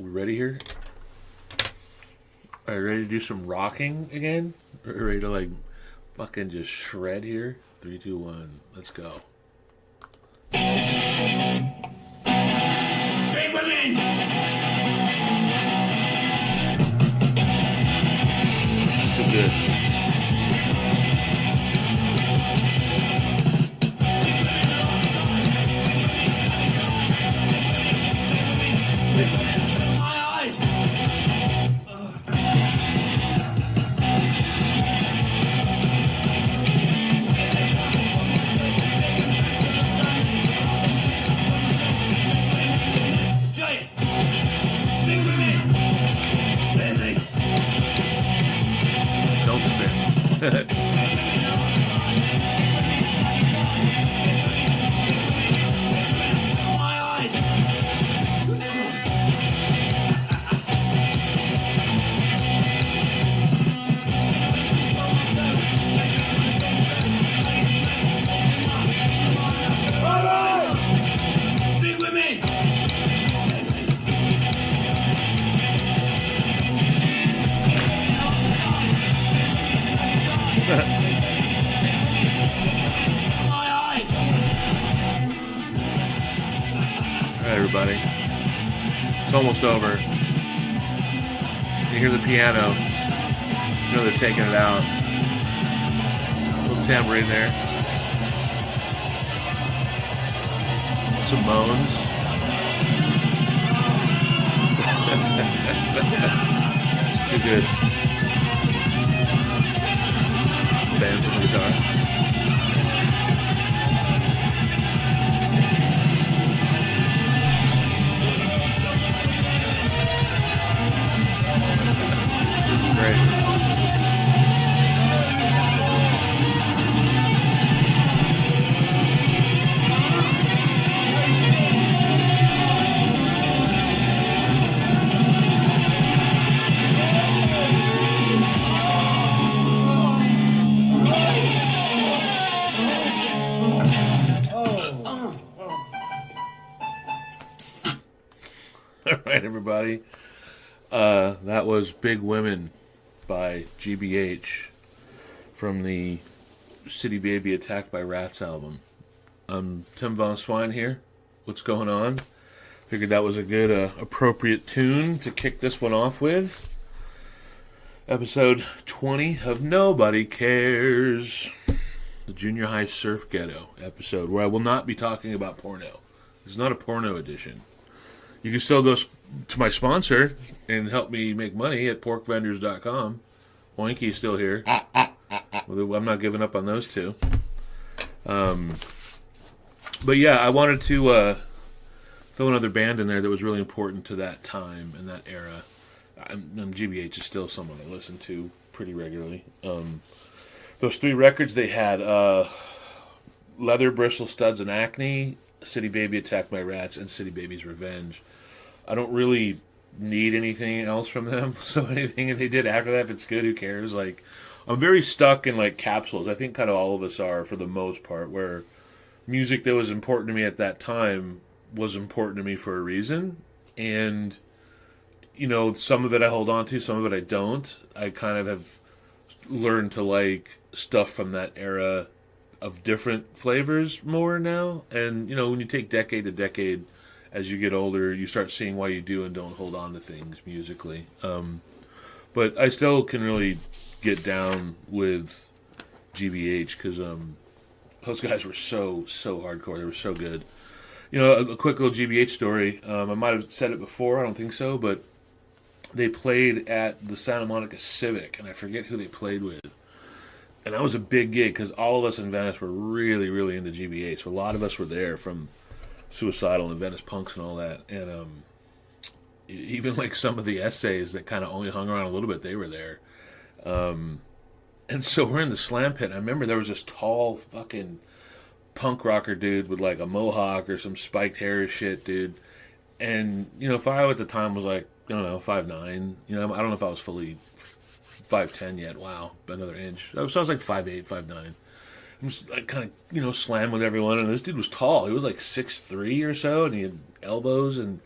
We ready here? Are you ready to do some rocking again? Are you ready to like fucking just shred here? 3, 2, 1, let's go. Big women! It's too good. Don't spin. Alright, everybody. It's almost over. You hear the piano. You know they're taking it out. Little tambourine there. Some moans. It's too good. Bands on the guitar. Great. All right, everybody. That was Big Women by GBH from the City Baby Attacked by Rats album. Tim Von Swine here. What's going on? Figured that was a good, appropriate tune to kick this one off with. Episode 20 of Nobody Cares. The Junior High Surf Ghetto episode, where I will not be talking about porno. It's not a porno edition. You can still go to my sponsor and help me make money at porkvendors.com. Oinky's still here. I'm not giving up on those two. But yeah, I wanted to throw another band in there that was really important to that time and that era. GBH is still someone I listen to pretty regularly. Those 3 records they had, Leather, Bristle, Studs, and Acne, City Baby Attacked by Rats, and City Baby's Revenge. I don't really need anything else from them, so anything they did after that, if it's good, who cares? Like, I'm very stuck in like capsules. I think kind of all of us are for the most part, where music that was important to me at that time was important to me for a reason, and you know, some of it I hold on to, some of it I don't. I kind of have learned to like stuff from that era of different flavors more now, and you know, when you take decade to decade as you get older, you start seeing why you do and don't hold on to things musically. But I still can really get down with GBH because those guys were so hardcore. They were so good. You know, a quick little GBH story. I might have said it before. I don't think so, but they played at the Santa Monica Civic, and I forget who they played with. And that was a big gig because all of us in Venice were really, really into GBH. So a lot of us were there from Suicidal and Venice Punks and all that. And even like some of the essays that kind of only hung around a little bit, they were there. And so we're in the slam pit. And I remember there was this tall fucking punk rocker dude with like a mohawk or some spiked hair or shit, dude. And, you know, Fio at the time was like, I don't know, 5'9". You know, I don't know if I was fully 5'10" yet. Wow, another inch. So I was like 5'8", 5'9". I'm just like kind of, you know, slam with everyone. And this dude was tall. He was like 6'3" or so, and he had elbows. And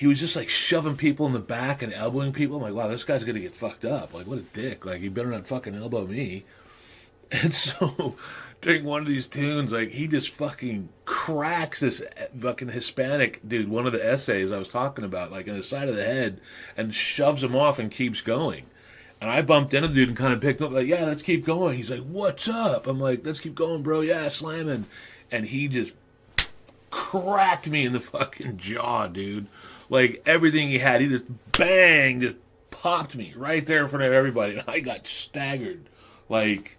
he was just like shoving people in the back and elbowing people. I'm like, wow, this guy's gonna get fucked up. Like, what a dick. Like, you better not fucking elbow me. And so during one of these tunes, like, he just fucking cracks this fucking Hispanic dude, one of the essays I was talking about, like in the side of the head, and shoves him off and keeps going. And I bumped into the dude and kind of picked him up, like, yeah, let's keep going. He's like, what's up? I'm like, let's keep going, bro. Yeah, slamming. And he just cracked me in the fucking jaw, dude. Like, everything he had, he just bang, just popped me right there in front of everybody. And I got staggered. Like,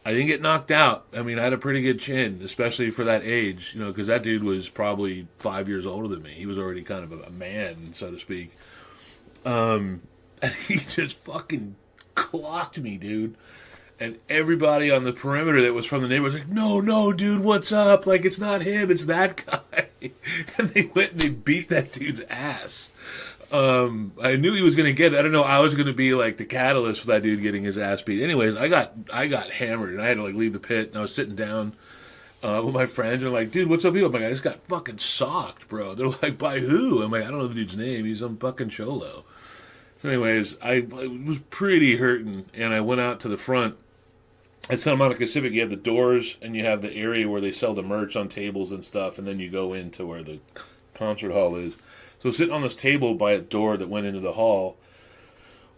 I didn't get knocked out. I mean, I had a pretty good chin, especially for that age, you know, because that dude was probably 5 years older than me. He was already kind of a man, so to speak. And he just fucking clocked me, dude. And everybody on the perimeter that was from the neighborhood was like, no, dude, what's up? Like, it's not him, it's that guy. And they went and they beat that dude's ass. I knew he was going to get it. I don't know. I was going to be like the catalyst for that dude getting his ass beat. Anyways, I got hammered and I had to like leave the pit, and I was sitting down with my friends and I'm like, dude, what's up, you? I'm like, I just got fucking socked, bro. They're like, by who? I'm like, I don't know the dude's name. He's some fucking cholo. So anyways, I was pretty hurting, and I went out to the front. At Santa Monica Civic, you have the doors and you have the area where they sell the merch on tables and stuff, and then you go into where the concert hall is. So sitting on this table by a door that went into the hall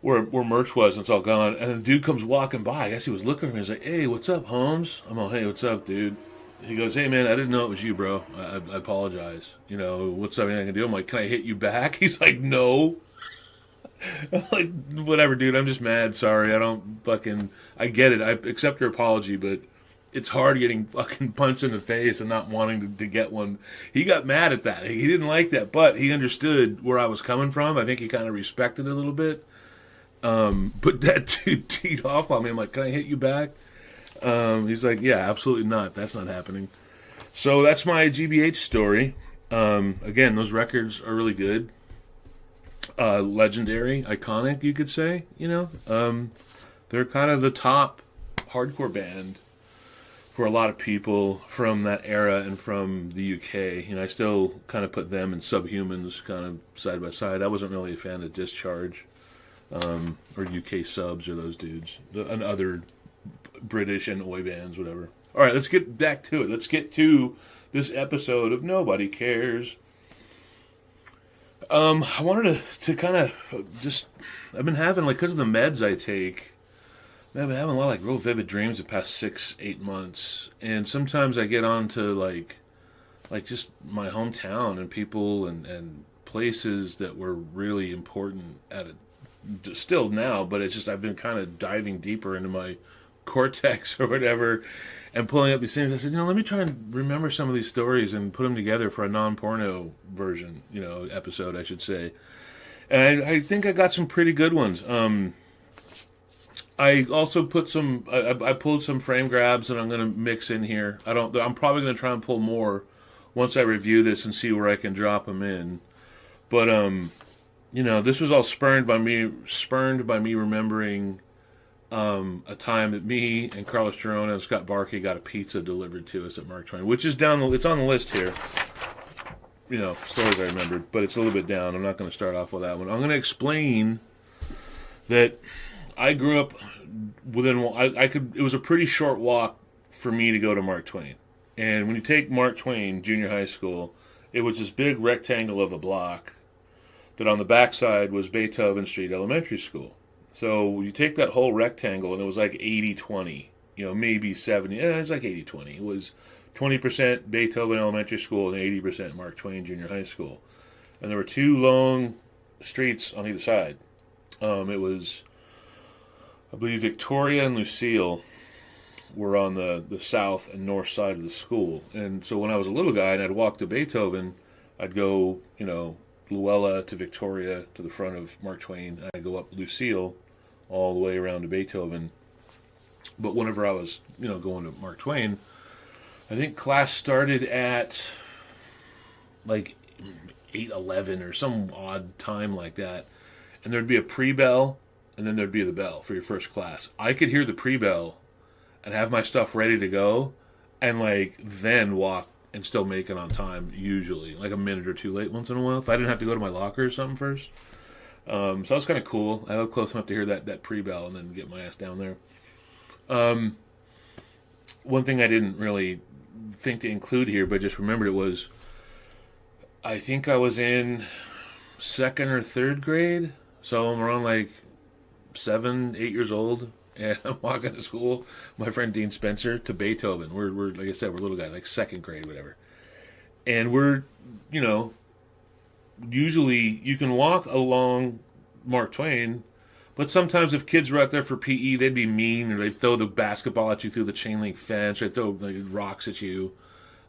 where merch was, and it's all gone. And the dude comes walking by. I guess he was looking for me. He's like, hey, what's up, Holmes? I'm all, hey, what's up, dude? He goes, hey, man, I didn't know it was you, bro. I apologize. You know, what's up, anything I can do? I'm like, can I hit you back? He's like, no. I'm like, whatever, dude. I'm just mad. Sorry. I get it. I accept your apology, but it's hard getting fucking punched in the face and not wanting to get one. He got mad at that. He didn't like that, but he understood where I was coming from. I think he kind of respected it a little bit. But that dude teed off on me. I'm like, can I hit you back? He's like, yeah, absolutely not. That's not happening. So that's my GBH story. Again, those records are really good. Legendary, iconic, you could say. You know, they're kind of the top hardcore band for a lot of people from that era and from the UK. You know, I still kind of put them and Subhumans kind of side by side. I wasn't really a fan of Discharge or UK Subs or those dudes and other British and Oi bands, whatever. All right, let's get back to it. Let's get to this episode of Nobody Cares. I wanted to kind of just, I've been having, like, because of the meds I take, I've been having a lot of, like, real vivid dreams the past 6-8 months. And sometimes I get on to, like just my hometown and people and places that were really important at it, still now, but it's just, I've been kind of diving deeper into my cortex or whatever and pulling up these things. I said, you know, let me try and remember some of these stories and put them together for a non-porno version, you know, episode, I should say. And I think I got some pretty good ones. I also put some, I pulled some frame grabs that I'm going to mix in here. I'm probably going to try and pull more once I review this and see where I can drop them in. But, you know, this was all spurned by me remembering a time that me and Carlos Girona and Scott Barkey got a pizza delivered to us at Mark Twain, which is it's on the list here. You know, stories I remembered, but it's a little bit down. I'm not going to start off with that one. I'm going to explain that I grew up within, it was a pretty short walk for me to go to Mark Twain. And when you take Mark Twain Junior High School, it was this big rectangle of a block that on the backside was Beethoven Street Elementary School. So you take that whole rectangle, and it was like 80-20, you know, maybe 70. It was like 80-20. It was 20% Beethoven Elementary School and 80% Mark Twain Junior High School. And there were two long streets on either side. It was, I believe, Victoria and Lucille were on the south and north side of the school. And so when I was a little guy and I'd walk to Beethoven, I'd go, you know, Luella to Victoria to the front of Mark Twain, and I'd go up Lucille all the way around to Beethoven. But whenever I was, you know, going to Mark Twain, I think class started at like 8:11 or some odd time like that. And there'd be a pre-bell, and then there'd be the bell for your first class. I could hear the pre-bell and have my stuff ready to go, and like then walk and still make it on time, usually. Like a minute or two late once in a while. If I didn't have to go to my locker or something first. So that was kind of cool. I was close enough to hear that pre-bell and then get my ass down there. One thing I didn't really think to include here, but just remembered it was, I think I was in 2nd or 3rd grade. So I'm around like 7, 8 years old. And I'm walking to school, my friend Dean Spencer, to Beethoven. We're like I said, we're little guys, like 2nd grade, whatever. And we're, usually you can walk along Mark Twain, but sometimes if kids were out there for PE, they'd be mean, or they'd throw the basketball at you through the chain link fence, or they'd throw like, rocks at you.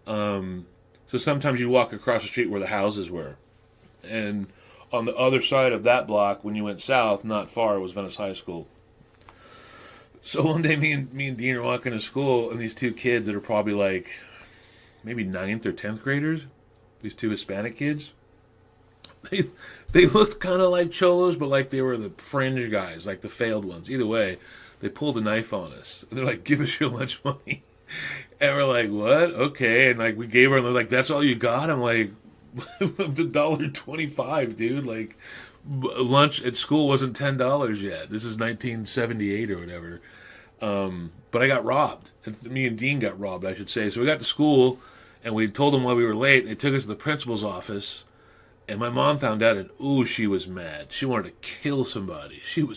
So sometimes you walk across the street where the houses were. And on the other side of that block, when you went south, not far, was Venice High School. So one day, me and Dean are walking to school, and these two kids that are probably like maybe 9th or 10th graders, these two Hispanic kids, they looked kind of like cholos, but like they were the fringe guys, like the failed ones. Either way, they pulled a knife on us. They're like, "Give us your lunch money," and we're like, "What? Okay." And like we gave her, and they're like, "That's all you got?" I'm like, "It's $1.25, dude." Like lunch at school wasn't $10 yet. This is 1978 or whatever. But I got robbed. Me and Dean got robbed, I should say. So we got to school, and we told them why we were late. They took us to the principal's office, and my mom found out, and ooh, she was mad. She wanted to kill somebody. She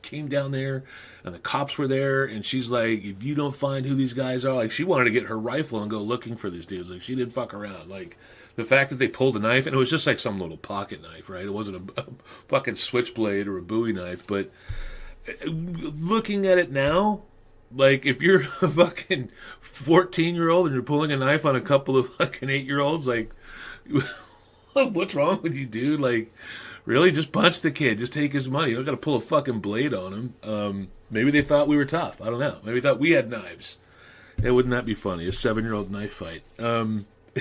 came down there, and the cops were there, and she's like, "If you don't find who these guys are," like she wanted to get her rifle and go looking for these dudes. Like she didn't fuck around. Like the fact that they pulled a knife, and it was just like some little pocket knife, right? It wasn't a fucking switchblade or a Bowie knife. But looking at it now, like if you're a fucking 14-year-old and you're pulling a knife on a couple of fucking 8-year-olds, like what's wrong with you, dude? Like really, just punch the kid. Just take his money. You don't got to pull a fucking blade on him. Maybe they thought we were tough. I don't know. Maybe they thought we had knives. Wouldn't that be funny? A 7-year-old knife fight.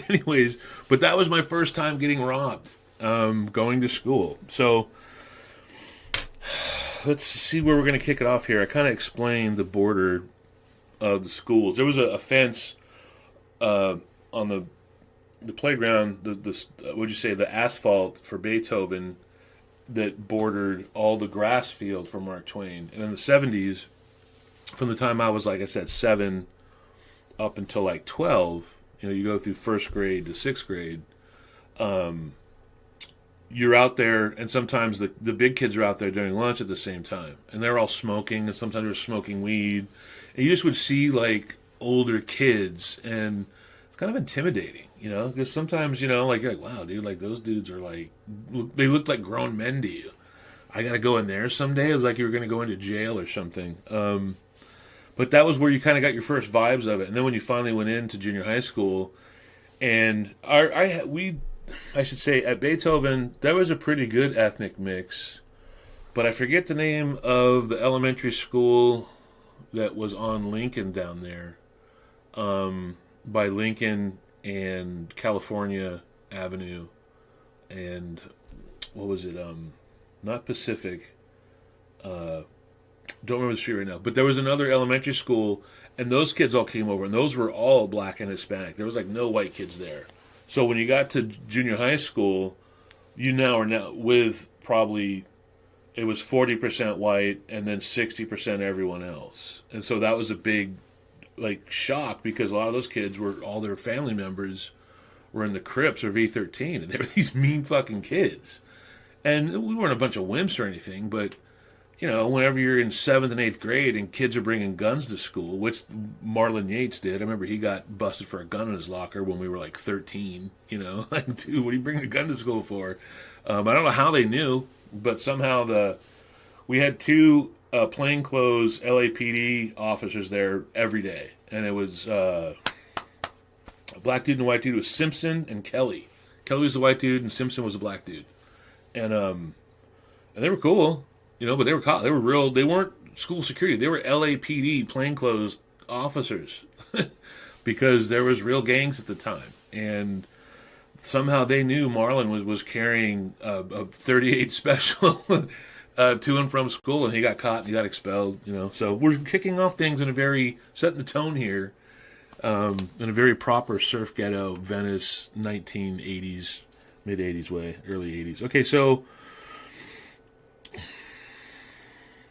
Anyways, but that was my first time getting robbed, going to school. So let's see where we're going to kick it off here. I kind of explained the border of the schools. There was a fence on the playground, what'd you say, the asphalt for Beethoven that bordered all the grass field for Mark Twain. And in the 70s, from the time I was, like I said, 7 up until like 12, you go through 1st grade to 6th grade, you're out there, and sometimes the big kids are out there during lunch at the same time, and they're all smoking, and sometimes they're smoking weed, and you just would see older kids, and it's kind of intimidating, because sometimes you're like, wow, dude, like those dudes are they look like grown men to you. I gotta go in there someday. It was like you were gonna go into jail or something. But that was where you kind of got your first vibes of it, and then when you finally went into junior high school, and I should say, at Beethoven, there was a pretty good ethnic mix, but I forget the name of the elementary school that was on Lincoln down there, by Lincoln and California Avenue, and what was it? Not Pacific. Don't remember the street right now, but there was another elementary school, and those kids all came over, and those were all black and Hispanic. There was no white kids there. So when you got to junior high school, you are now with probably, it was 40% white and then 60% everyone else. And so that was a big shock, because a lot of those kids all their family members were in the Crips or V13, and they were these mean fucking kids. And we weren't a bunch of wimps or anything, but whenever you're in 7th and 8th grade and kids are bringing guns to school, which Marlon Yates did. I remember he got busted for a gun in his locker when we were 13. Dude, what are you bringing a gun to school for? I don't know how they knew, but somehow we had 2 plainclothes LAPD officers there every day, and it was a black dude and a white dude. It was Simpson and Kelly. Kelly was the white dude, and Simpson was the black dude, and they were cool. But they were real. They weren't school security. They were LAPD plainclothes officers because there was real gangs at the time. And somehow they knew Marlon was carrying a 38 special to and from school, and he got caught and he got expelled. So we're kicking off things in a very, setting the tone here. in a very proper surf ghetto, Venice, 1980s, mid 80s way, early 80s. Okay, so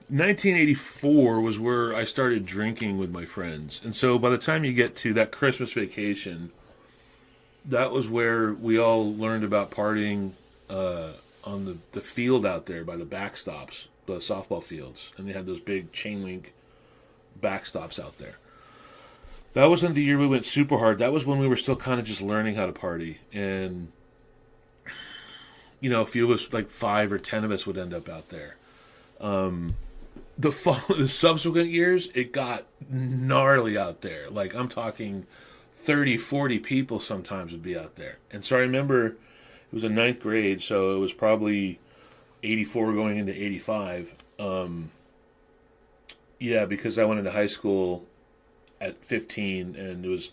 1984 was where I started drinking with my friends. And so by the time you get to that Christmas vacation, that was where we all learned about partying on the field out there by the backstops, the softball fields. And they had those big chain link backstops out there. That wasn't the year we went super hard. That was when we were still kind of just learning how to party. And, a few of us, like 5 or 10 of us would end up out there. The subsequent years, it got gnarly out there. Like, I'm talking 30, 40 people sometimes would be out there. And so I remember it was a 9th grade, so it was probably 84 going into 85. Yeah, because I went into high school at 15, and it was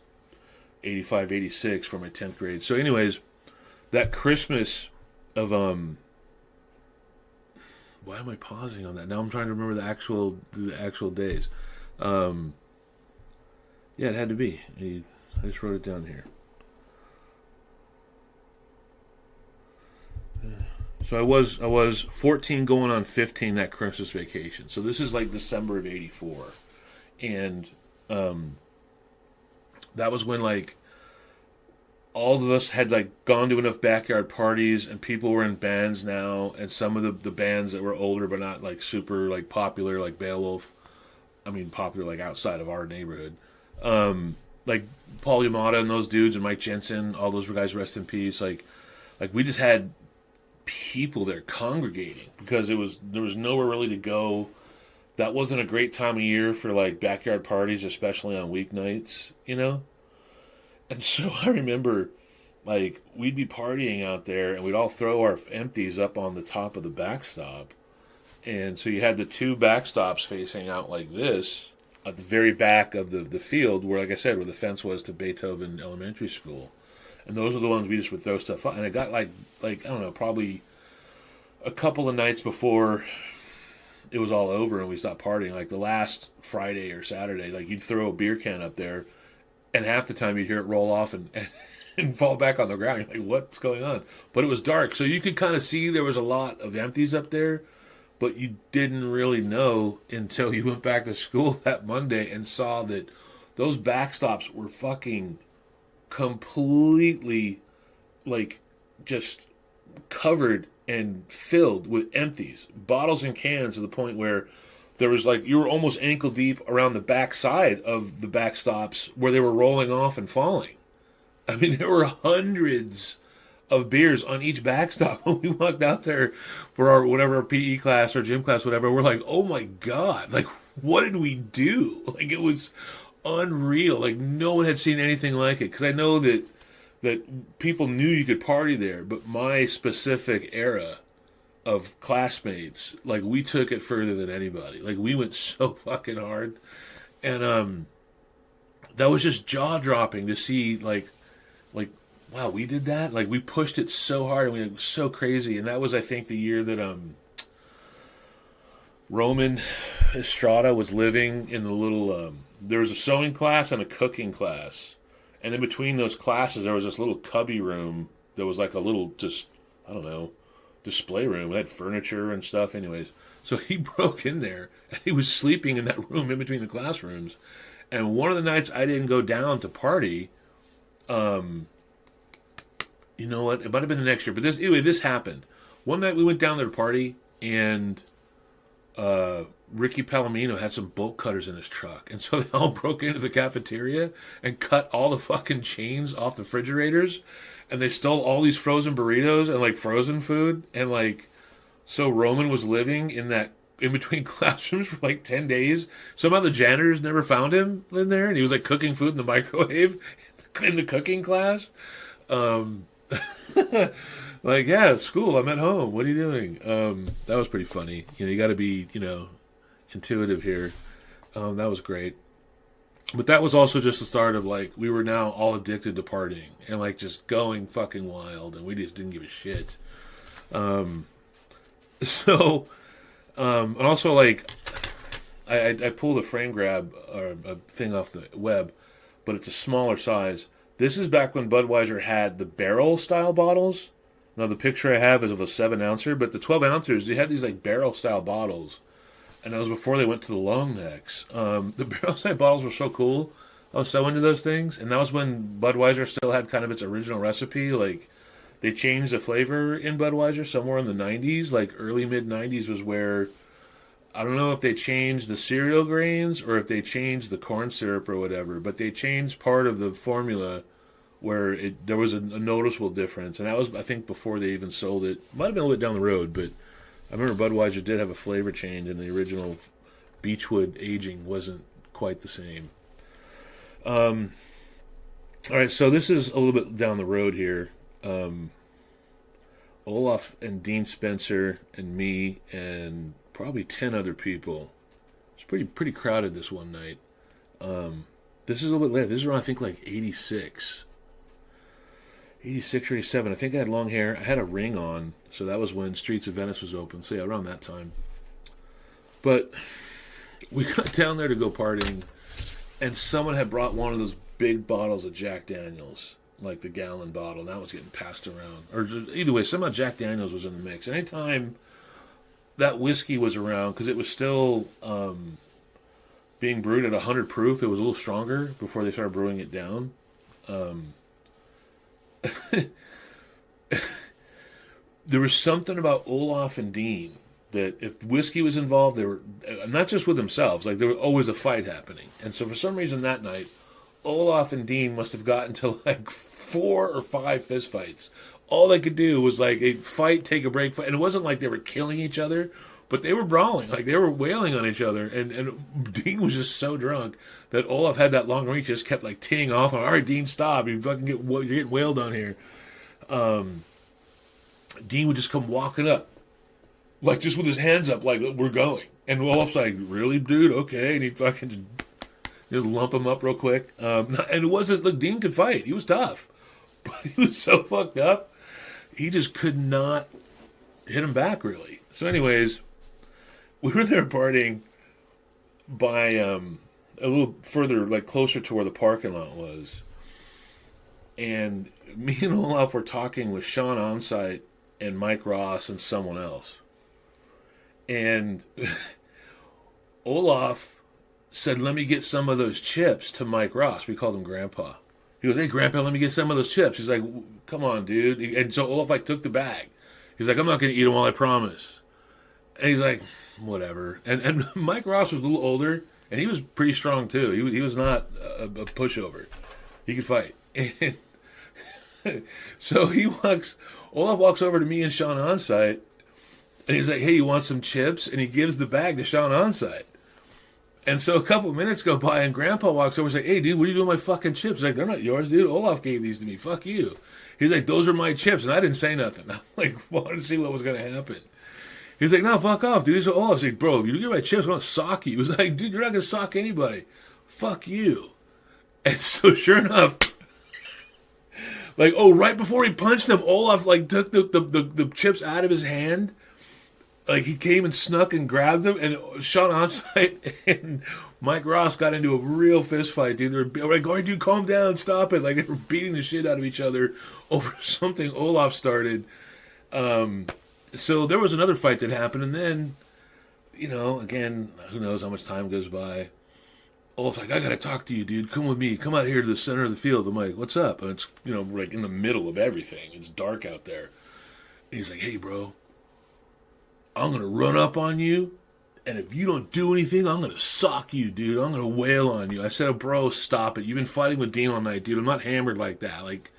85, 86 for my 10th grade. So anyways, that Christmas of, why am I pausing on that? Now I'm trying to remember the actual days. Yeah, it had to be. I just wrote it down here. So I was 14 going on 15 that Christmas vacation. So this is like December of 84. And that was when like all of us had like gone to enough backyard parties, and people were in bands now, and some of the bands that were older but not like super like popular, like Beowulf, popular like outside of our neighborhood, like Paul Yamada and those dudes, and Mike Jensen, all those guys, rest in peace. Like we just had people there congregating because there was nowhere really to go. That wasn't a great time of year for like backyard parties, especially on weeknights, And so I remember, like, we'd be partying out there, and we'd all throw our empties up on the top of the backstop. And so you had the 2 backstops facing out like this at the very back of the field where, like I said, where the fence was to Beethoven Elementary School. And those were the ones we just would throw stuff up. And it got like I don't know, probably a couple of nights before it was all over and we stopped partying, like the last Friday or Saturday, like you'd throw a beer can up there, and half the time you'd hear it roll off and fall back on the ground. You're like, what's going on? But it was dark, so you could kind of see there was a lot of empties up there, but you didn't really know until you went back to school that Monday and saw that those backstops were fucking completely, like, just covered and filled with empties, bottles and cans, to the point where there was like, you were almost ankle deep around the back side of the backstops where they were rolling off and falling. There were hundreds of beers on each backstop. When we walked out there for our whatever PE class or gym class, whatever, we're like, oh my God, like, what did we do? Like, it was unreal. Like, no one had seen anything like it. Because I know that people knew you could party there, but my specific era of classmates, like, we took it further than anybody. Like, we went so fucking hard. And that was just jaw-dropping to see, like, wow, we did that? Like, we pushed it so hard, and we were so crazy. And that was, I think, the year that Roman Estrada was living in the little, there was a sewing class and a cooking class. And in between those classes, there was this little cubby room that was like a little, just, I don't know, display room. It had furniture and stuff. Anyways, so he broke in there, and he was sleeping in that room in between the classrooms. And one of the nights I didn't go down to party, you know what? It might have been the next year, but this happened. One night we went down there to party, and Ricky Palomino had some bolt cutters in his truck. And so they all broke into the cafeteria and cut all the fucking chains off the refrigerators. And they stole all these frozen burritos and, like, frozen food. And, like, so Roman was living in between classrooms for, like, 10 days. Somehow the janitors never found him in there. And he was, like, cooking food in the microwave in the cooking class. Like, yeah, school, I'm at home. What are you doing? That was pretty funny. You got to be, intuitive here. That was great. But that was also just the start of, like, we were now all addicted to partying and, like, just going fucking wild, and we just didn't give a shit. And also, like, I pulled a frame grab or a thing off the web. but it's a smaller size. This is back when Budweiser had the barrel style bottles. Now the picture I have is of a 7 ouncer, but the 12 ounces they had these like barrel style bottles, and that was before they went to the long necks. The barrel style bottles were so cool. I was so into those things, and that was when Budweiser still had kind of its original recipe. Like they changed the flavor in Budweiser somewhere in the 90s, like early mid 90s was where I don't know if they changed the cereal grains or if they changed the corn syrup or whatever, but they changed part of the formula where there was a noticeable difference, and that was I think before they even sold it. Might have been a little bit down the road, but I remember Budweiser did have a flavor change, and the original Beechwood aging wasn't quite the same. All right, so this is a little bit down the road here. Olaf and Dean Spencer and me and probably 10 other people. It's pretty crowded this one night. This is a little bit later. This is around, I think, like 86. 86 or 87. I think I had long hair. I had a ring on, so that was when Streets of Venice was open. So yeah, around that time. But we got down there to go partying, and someone had brought one of those big bottles of Jack Daniels, like the gallon bottle, and that was getting passed around. Or either way, somehow Jack Daniels was in the mix. Anytime that whiskey was around, because it was still being brewed at 100 proof, it was a little stronger before they started brewing it down. There was something about Olaf and Dean that if whiskey was involved, they were not just with themselves, like there was always a fight happening. And so for some reason that night, Olaf and Dean must have gotten to like 4 or 5 fist fights. All they could do was like a fight, take a break, fight. And it wasn't like they were killing each other, but they were brawling, like they were wailing on each other. And Dean was just so drunk that Olaf had that long reach, just kept like teeing off. All right, Dean, stop! You're getting wailed on here. Dean would just come walking up, like just with his hands up, like we're going. And Olaf's like, really, dude? Okay. And he'd fucking just lump him up real quick. And it wasn't, look, Dean could fight. He was tough. But he was so fucked up, he just could not hit him back, really. So anyways, we were there partying by a little further, like closer to where the parking lot was. And me and Olaf were talking with Sean Onsite and Mike Ross and someone else. And Olaf said, let me get some of those chips to Mike Ross. We called him Grandpa. He goes, hey, Grandpa, let me get some of those chips. He's like, come on, dude. And so Olaf, like, took the bag. He's like, I'm not going to eat them all, I promise. And he's like, whatever. And Mike Ross was a little older, and he was pretty strong, too. He was not a pushover. He could fight. And so Olaf walks over to me and Sean Onsite, and he's like, hey, you want some chips? And he gives the bag to Sean Onsite. And so a couple of minutes go by, and Grandpa walks over and says, hey, dude, what are you doing with my fucking chips? He's like, they're not yours, dude. Olaf gave these to me. Fuck you. He's like, those are my chips. And I didn't say nothing. I'm like, wanted to see what was going to happen. He's like, no, fuck off, dude. These are Olaf's. He's like, bro, if you don't get my chips, I'm going to sock you. He was like, dude, you're not going to sock anybody. Fuck you. And so sure enough, like, right before he punched him, Olaf, like, took the chips out of his hand. Like, he came and snuck and grabbed him, and Sean Onsite and Mike Ross got into a real fist fight, dude. They were like, all right, dude, calm down, stop it. Like, they were beating the shit out of each other over something Olaf started. So there was another fight that happened, and then, again, who knows how much time goes by. Olaf's like, I gotta talk to you, dude. Come with me. Come out here to the center of the field. I'm like, what's up? And it's, like in the middle of everything. It's dark out there. And he's like, hey, bro, I'm going to run up on you, and if you don't do anything, I'm going to sock you, dude. I'm going to wail on you. I said, oh, bro, stop it. You've been fighting with Dean all night, dude. I'm not hammered like that. Like,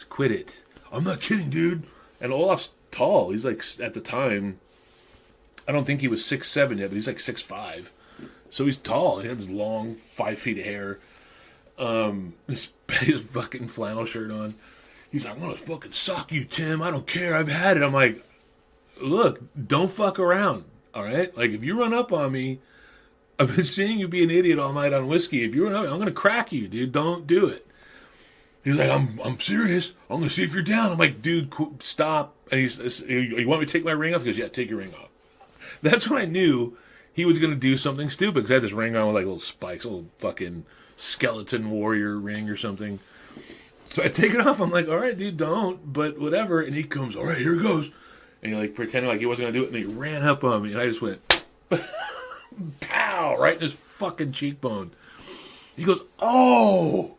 quit it. I'm not kidding, dude. And Olaf's tall. He's like, at the time, I don't think he was 6'7" yet, but he's like 6'5". So he's tall. He had this long 5 feet of hair. His fucking flannel shirt on. He's like, I'm going to fucking sock you, Tim. I don't care. I've had it. I'm like, look, don't fuck around, all right? Like, if you run up on me, I've been seeing you be an idiot all night on whiskey. If you run up, I'm going to crack you, dude. Don't do it. He's like, I'm serious. I'm going to see if you're down. I'm like, dude, stop. And he's, you want me to take my ring off? He goes, yeah, take your ring off. That's when I knew he was going to do something stupid, because I had this ring on with like little spikes, little fucking skeleton warrior ring or something. So I take it off. I'm like, all right, dude, don't, but whatever. And he comes, all right, here it goes. And he like pretended like he wasn't going to do it. And he ran up on me. And I just went, pow, right in his fucking cheekbone. He goes, oh.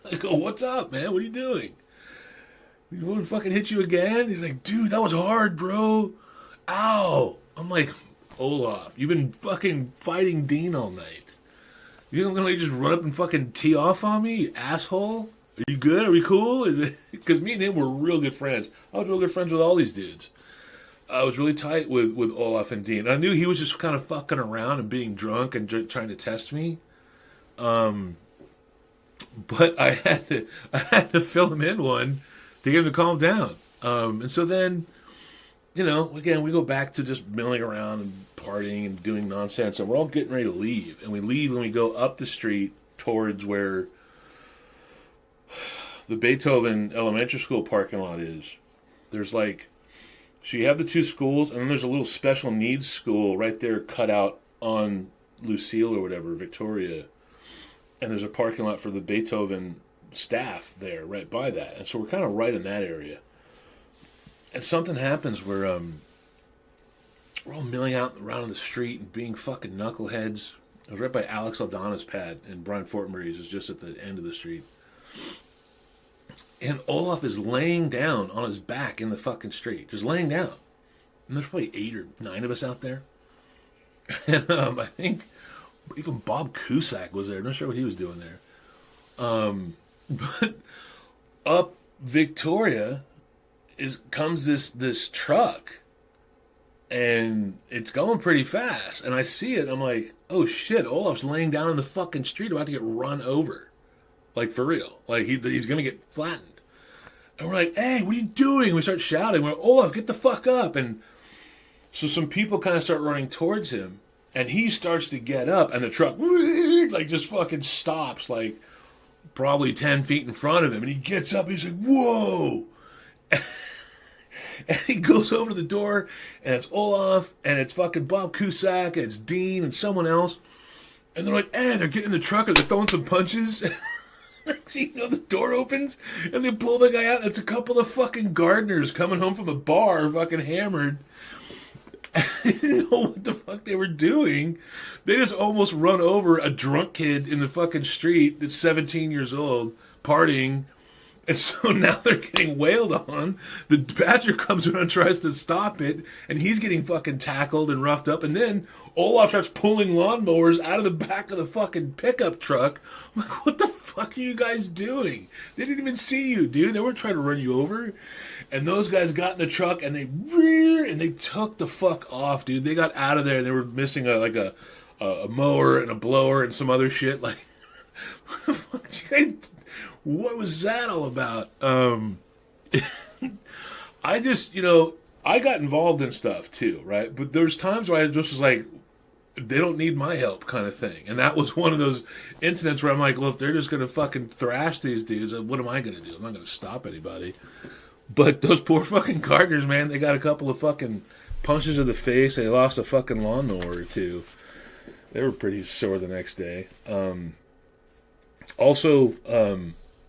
I go, what's up, man? What are you doing? You want to fucking hit you again? He's like, dude, that was hard, bro. Ow. I'm like, Olaf, you've been fucking fighting Dean all night. You don't gonna just run up and fucking tee off on me, you asshole? Are you good? Are we cool? Because me and him were real good friends. I was real good friends with all these dudes. I was really tight with Olaf and Dean. I knew he was just kind of fucking around and being drunk and trying to test me. But I had to fill him in one to get him to calm down. And so then, you know, again, we go back to just milling around and partying and doing nonsense. And we're all getting ready to leave. And we leave and we go up the street towards where the Beethoven Elementary School parking lot is. There's like, so you have the two schools, and then there's a little special needs school right there cut out on Lucille or whatever, Victoria. And there's a parking lot for the Beethoven staff there right by that. And so we're kind of right in that area. And something happens where we're all milling out around in the street and being fucking knuckleheads. I was right by Alex Aldana's pad, and Brian Fortenberry's is just at the end of the street. And Olaf is laying down on his back in the fucking street. Just laying down. And there's probably 8 or 9 of us out there. And I think even Bob Cusack was there. I'm not sure what he was doing there. But up Victoria comes this truck. And it's going pretty fast. And I see it. I'm like, oh shit, Olaf's laying down in the fucking street about to get run over. Like, for real. Like, he's going to get flattened. And we're like, hey, what are you doing? We start shouting. We're like, Olaf, get the fuck up. And so some people kind of start running towards him. And he starts to get up. And the truck, like, just fucking stops, like, probably 10 feet in front of him. And he gets up. And he's like, whoa. And he goes over to the door. And it's Olaf. And it's fucking Bob Cusack. And it's Dean and someone else. And they're like, they're getting in the truck. And they're throwing some punches. You know, the door opens and they pull the guy out. It's a couple of fucking gardeners coming home from a bar, fucking hammered. They didn't know what the fuck they were doing. They just almost run over a drunk kid in the fucking street that's 17 years old, partying. And so now they're getting wailed on. The Badger comes around and tries to stop it, and he's getting fucking tackled and roughed up. And then Olaf starts pulling lawnmowers out of the back of the fucking pickup truck. I'm like, what the fuck are you guys doing? They didn't even see you, dude. They weren't trying to run you over. And those guys got in the truck, and they took the fuck off, dude. They got out of there, and they were missing a mower and a blower and some other shit. Like, what the fuck did you guys... What was that all about? I just, I got involved in stuff too, right? But there's times where I just was like, they don't need my help kind of thing. And that was one of those incidents where I'm like, well, if they're just going to fucking thrash these dudes, what am I going to do? I'm not going to stop anybody. But those poor fucking gardeners, man, they got a couple of fucking punches in the face. They lost a fucking lawnmower or two. They were pretty sore the next day. Also,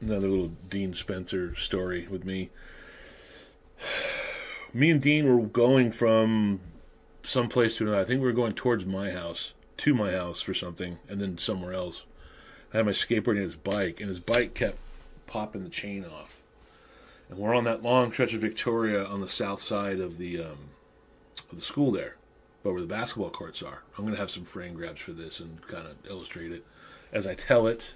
another little Dean Spencer story with me. Me and Dean were going from some place to another. I think we were going towards my house, to my house for something, and then somewhere else. I had my skateboard and his bike, and his bike kept popping the chain off. And we're on that long stretch of Victoria on the south side of the school there, but where the basketball courts are. I'm going to have some frame grabs for this and kind of illustrate it as I tell it.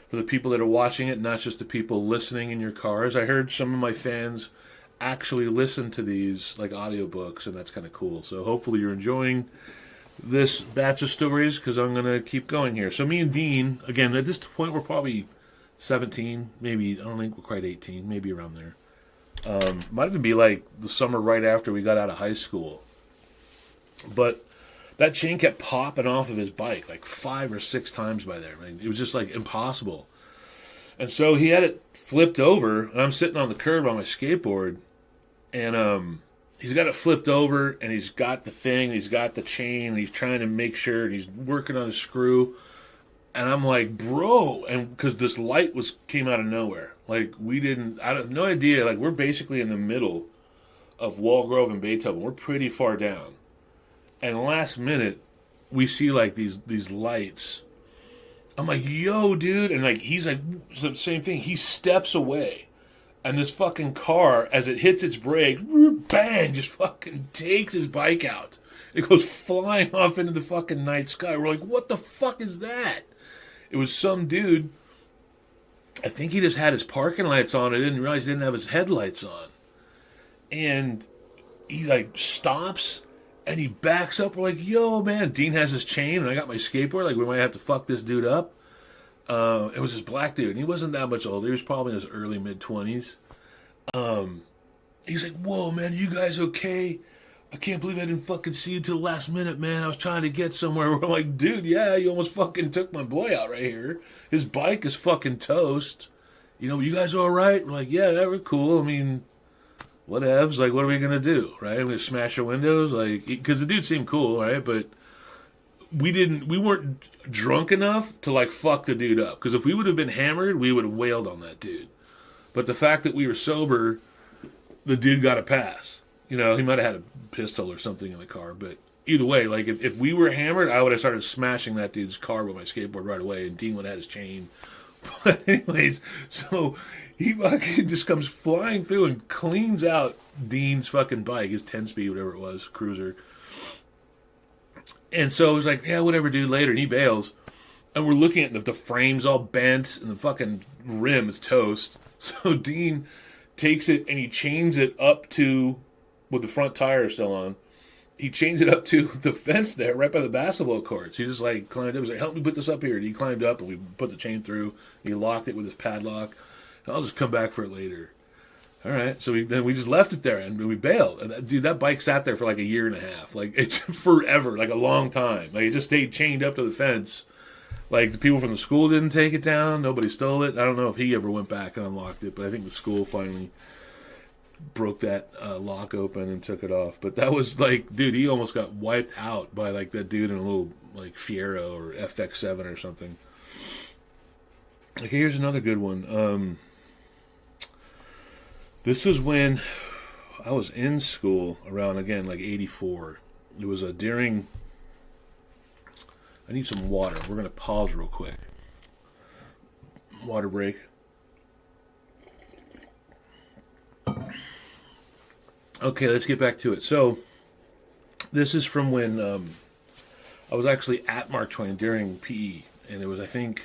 For the people that are watching it, not just the people listening in your cars. I heard some of my fans actually listen to these like audiobooks, and that's kind of cool. So hopefully you're enjoying this batch of stories, because I'm going to keep going here. So me and Dean, again, at this point we're probably 17, maybe, I don't think we're quite 18, maybe around there. Might even be like the summer right after we got out of high school. But that chain kept popping off of his bike like 5 or 6 times by there. I mean, it was just like impossible. And so he had it flipped over, and I'm sitting on the curb on my skateboard, and he's got it flipped over, and he's got the thing, and he's got the chain, and he's trying to make sure, and he's working on the screw. And I'm like, bro, and because this light came out of nowhere. Like I have no idea. Like we're basically in the middle of Wall Grove and Beethoven. We're pretty far down. And last minute, we see like these lights. I'm like, yo, dude, and like he's like, same thing. He steps away, and this fucking car, as it hits its brake, bang, just fucking takes his bike out. It goes flying off into the fucking night sky. We're like, what the fuck is that? It was some dude. I think he just had his parking lights on. I didn't realize he didn't have his headlights on. And he like stops and he backs up. We're like, yo, man. Dean has his chain and I got my skateboard. Like, we might have to fuck this dude up. It was this black dude. And he wasn't that much older. He was probably in his early mid-20s. He's like, whoa, man, you guys okay? I can't believe I didn't fucking see you till the last minute, man. I was trying to get somewhere. We're like, dude, yeah, you almost fucking took my boy out right here. His bike is fucking toast. You know, you guys all right? We're like, yeah, we're cool. I mean, whatevs. Like, what are we going to do, right? We're going to smash our windows? Like, because the dude seemed cool, right? But we weren't drunk enough to, like, fuck the dude up. Because if we would have been hammered, we would have wailed on that dude. But the fact that we were sober, the dude got a pass. You know, he might have had a pistol or something in the car, but either way, like if we were hammered, I would have started smashing that dude's car with my skateboard right away, and Dean would have had his chain. But anyways, so he fucking just comes flying through and cleans out Dean's fucking bike, his 10-speed, whatever it was, cruiser. And so it was like, yeah, whatever, dude, later. And he bails. And we're looking at the frame's all bent, and the fucking rim is toast. So Dean takes it and he chains it up to, with the front tire still on, he chains it up to the fence there, right by the basketball courts. He just like climbed up. He was like, help me put this up here. And he climbed up and we put the chain through. He locked it with his padlock. And I'll just come back for it later. All right. So then we just left it there and we bailed. And that bike sat there for like a year and a half. Like, it's forever, like a long time. Like, it just stayed chained up to the fence. Like, the people from the school didn't take it down. Nobody stole it. I don't know if he ever went back and unlocked it, but I think the school finally broke that lock open and took it off. But that was like, dude, he almost got wiped out by like that dude in a little like Fiero or FX7 or something. Okay, here's another good one. This was when I was in school around, again, like 84. It was during, I need some water. We're going to pause real quick. Water break. Okay, let's get back to it. So, this is from when I was actually at Mark Twain during PE, and it was, I think,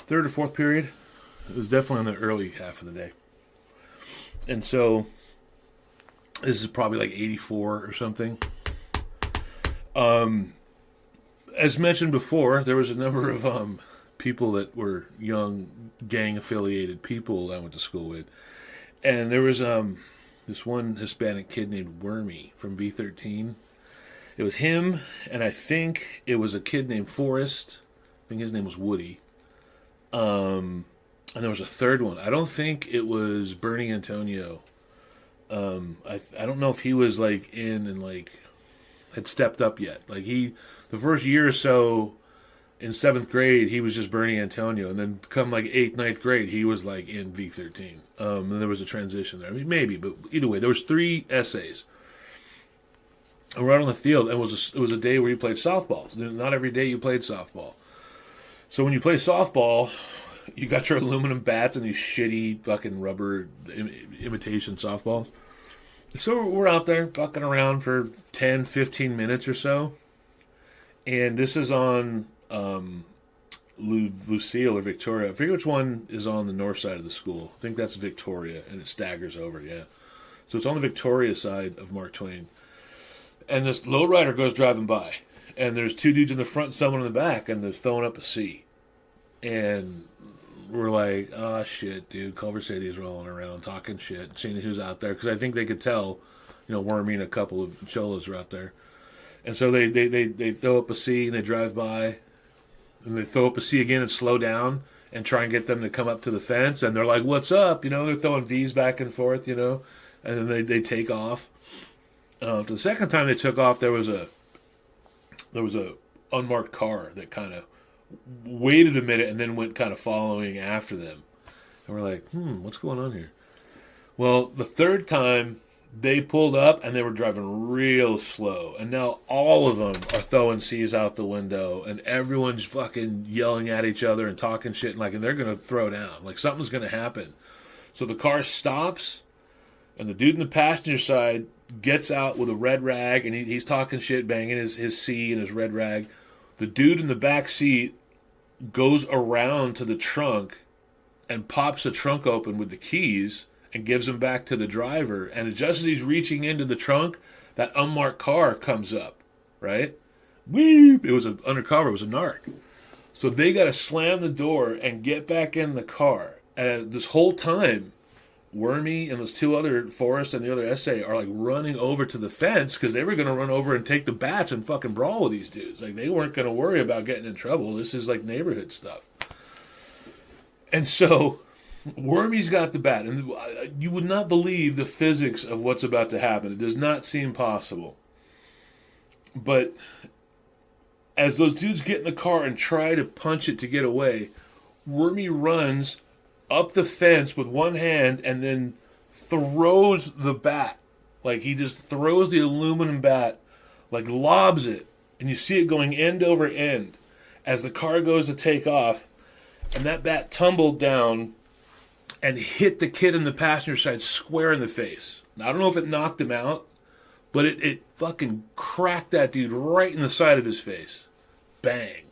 third or fourth period. It was definitely in the early half of the day. And so, this is probably like 84 or something. As mentioned before, there was a number of people that were young, gang-affiliated people that I went to school with. And there was this one Hispanic kid named Wormy from V13. It was him, and I think it was a kid named Forrest. I think his name was Woody. And there was a third one. I don't think it was Bernie Antonio. I don't know if he was like in and like had stepped up yet. Like the first year or so in 7th grade, he was just Bernie Antonio, and then come like 8th, 9th grade, he was like in V13. And there was a transition there. I mean, maybe, but either way, there was 3 essays. And we're out on the field, and it was a day where you played softball. Not every day you played softball. So when you play softball, you got your aluminum bats and these shitty fucking rubber imitation softballs. So we're out there fucking around for 10, 15 minutes or so. And this is on Lucille or Victoria. I forget which one is on the north side of the school. I think that's Victoria, and it staggers over, yeah. So it's on the Victoria side of Mark Twain. And this lowrider goes driving by. And there's 2 dudes in the front and someone in the back, and they're throwing up a C. And we're like, oh, shit, dude. Culver City's rolling around, talking shit, seeing who's out there. Because I think they could tell, Wormy and a couple of cholas are out there. And so they throw up a C, and they drive by. And they throw up a C again and slow down and try and get them to come up to the fence. And they're like, what's up? They're throwing V's back and forth, And then they take off. The second time they took off, there was a unmarked car that kind of waited a minute, and then went kind of following after them. And we're like, what's going on here? Well, the third time, they pulled up, and they were driving real slow. And now all of them are throwing C's out the window, and everyone's fucking yelling at each other and talking shit, and they're going to throw down. Like, something's going to happen. So the car stops, and the dude in the passenger side gets out with a red rag, and he's talking shit, banging his C and his red rag. The dude in the back seat goes around to the trunk and pops the trunk open with the keys and gives them back to the driver. And just as he's reaching into the trunk, that unmarked car comes up, right? Weep! It was undercover. It was a narc. So they got to slam the door and get back in the car. And this whole time, Wormy and those two other, Forrest and the other SA, are like running over to the fence because they were going to run over and take the bats and fucking brawl with these dudes. Like, they weren't going to worry about getting in trouble. This is like neighborhood stuff. And so Wormy's got the bat, and you would not believe the physics of what's about to happen. It does not seem possible. But as those dudes get in the car and try to punch it to get away, Wormy runs up the fence with one hand and then throws the bat. Like, he just throws the aluminum bat, like lobs it, and you see it going end over end as the car goes to take off, and that bat tumbled down and hit the kid in the passenger side square in the face. Now, I don't know if it knocked him out, but it fucking cracked that dude right in the side of his face. Bang.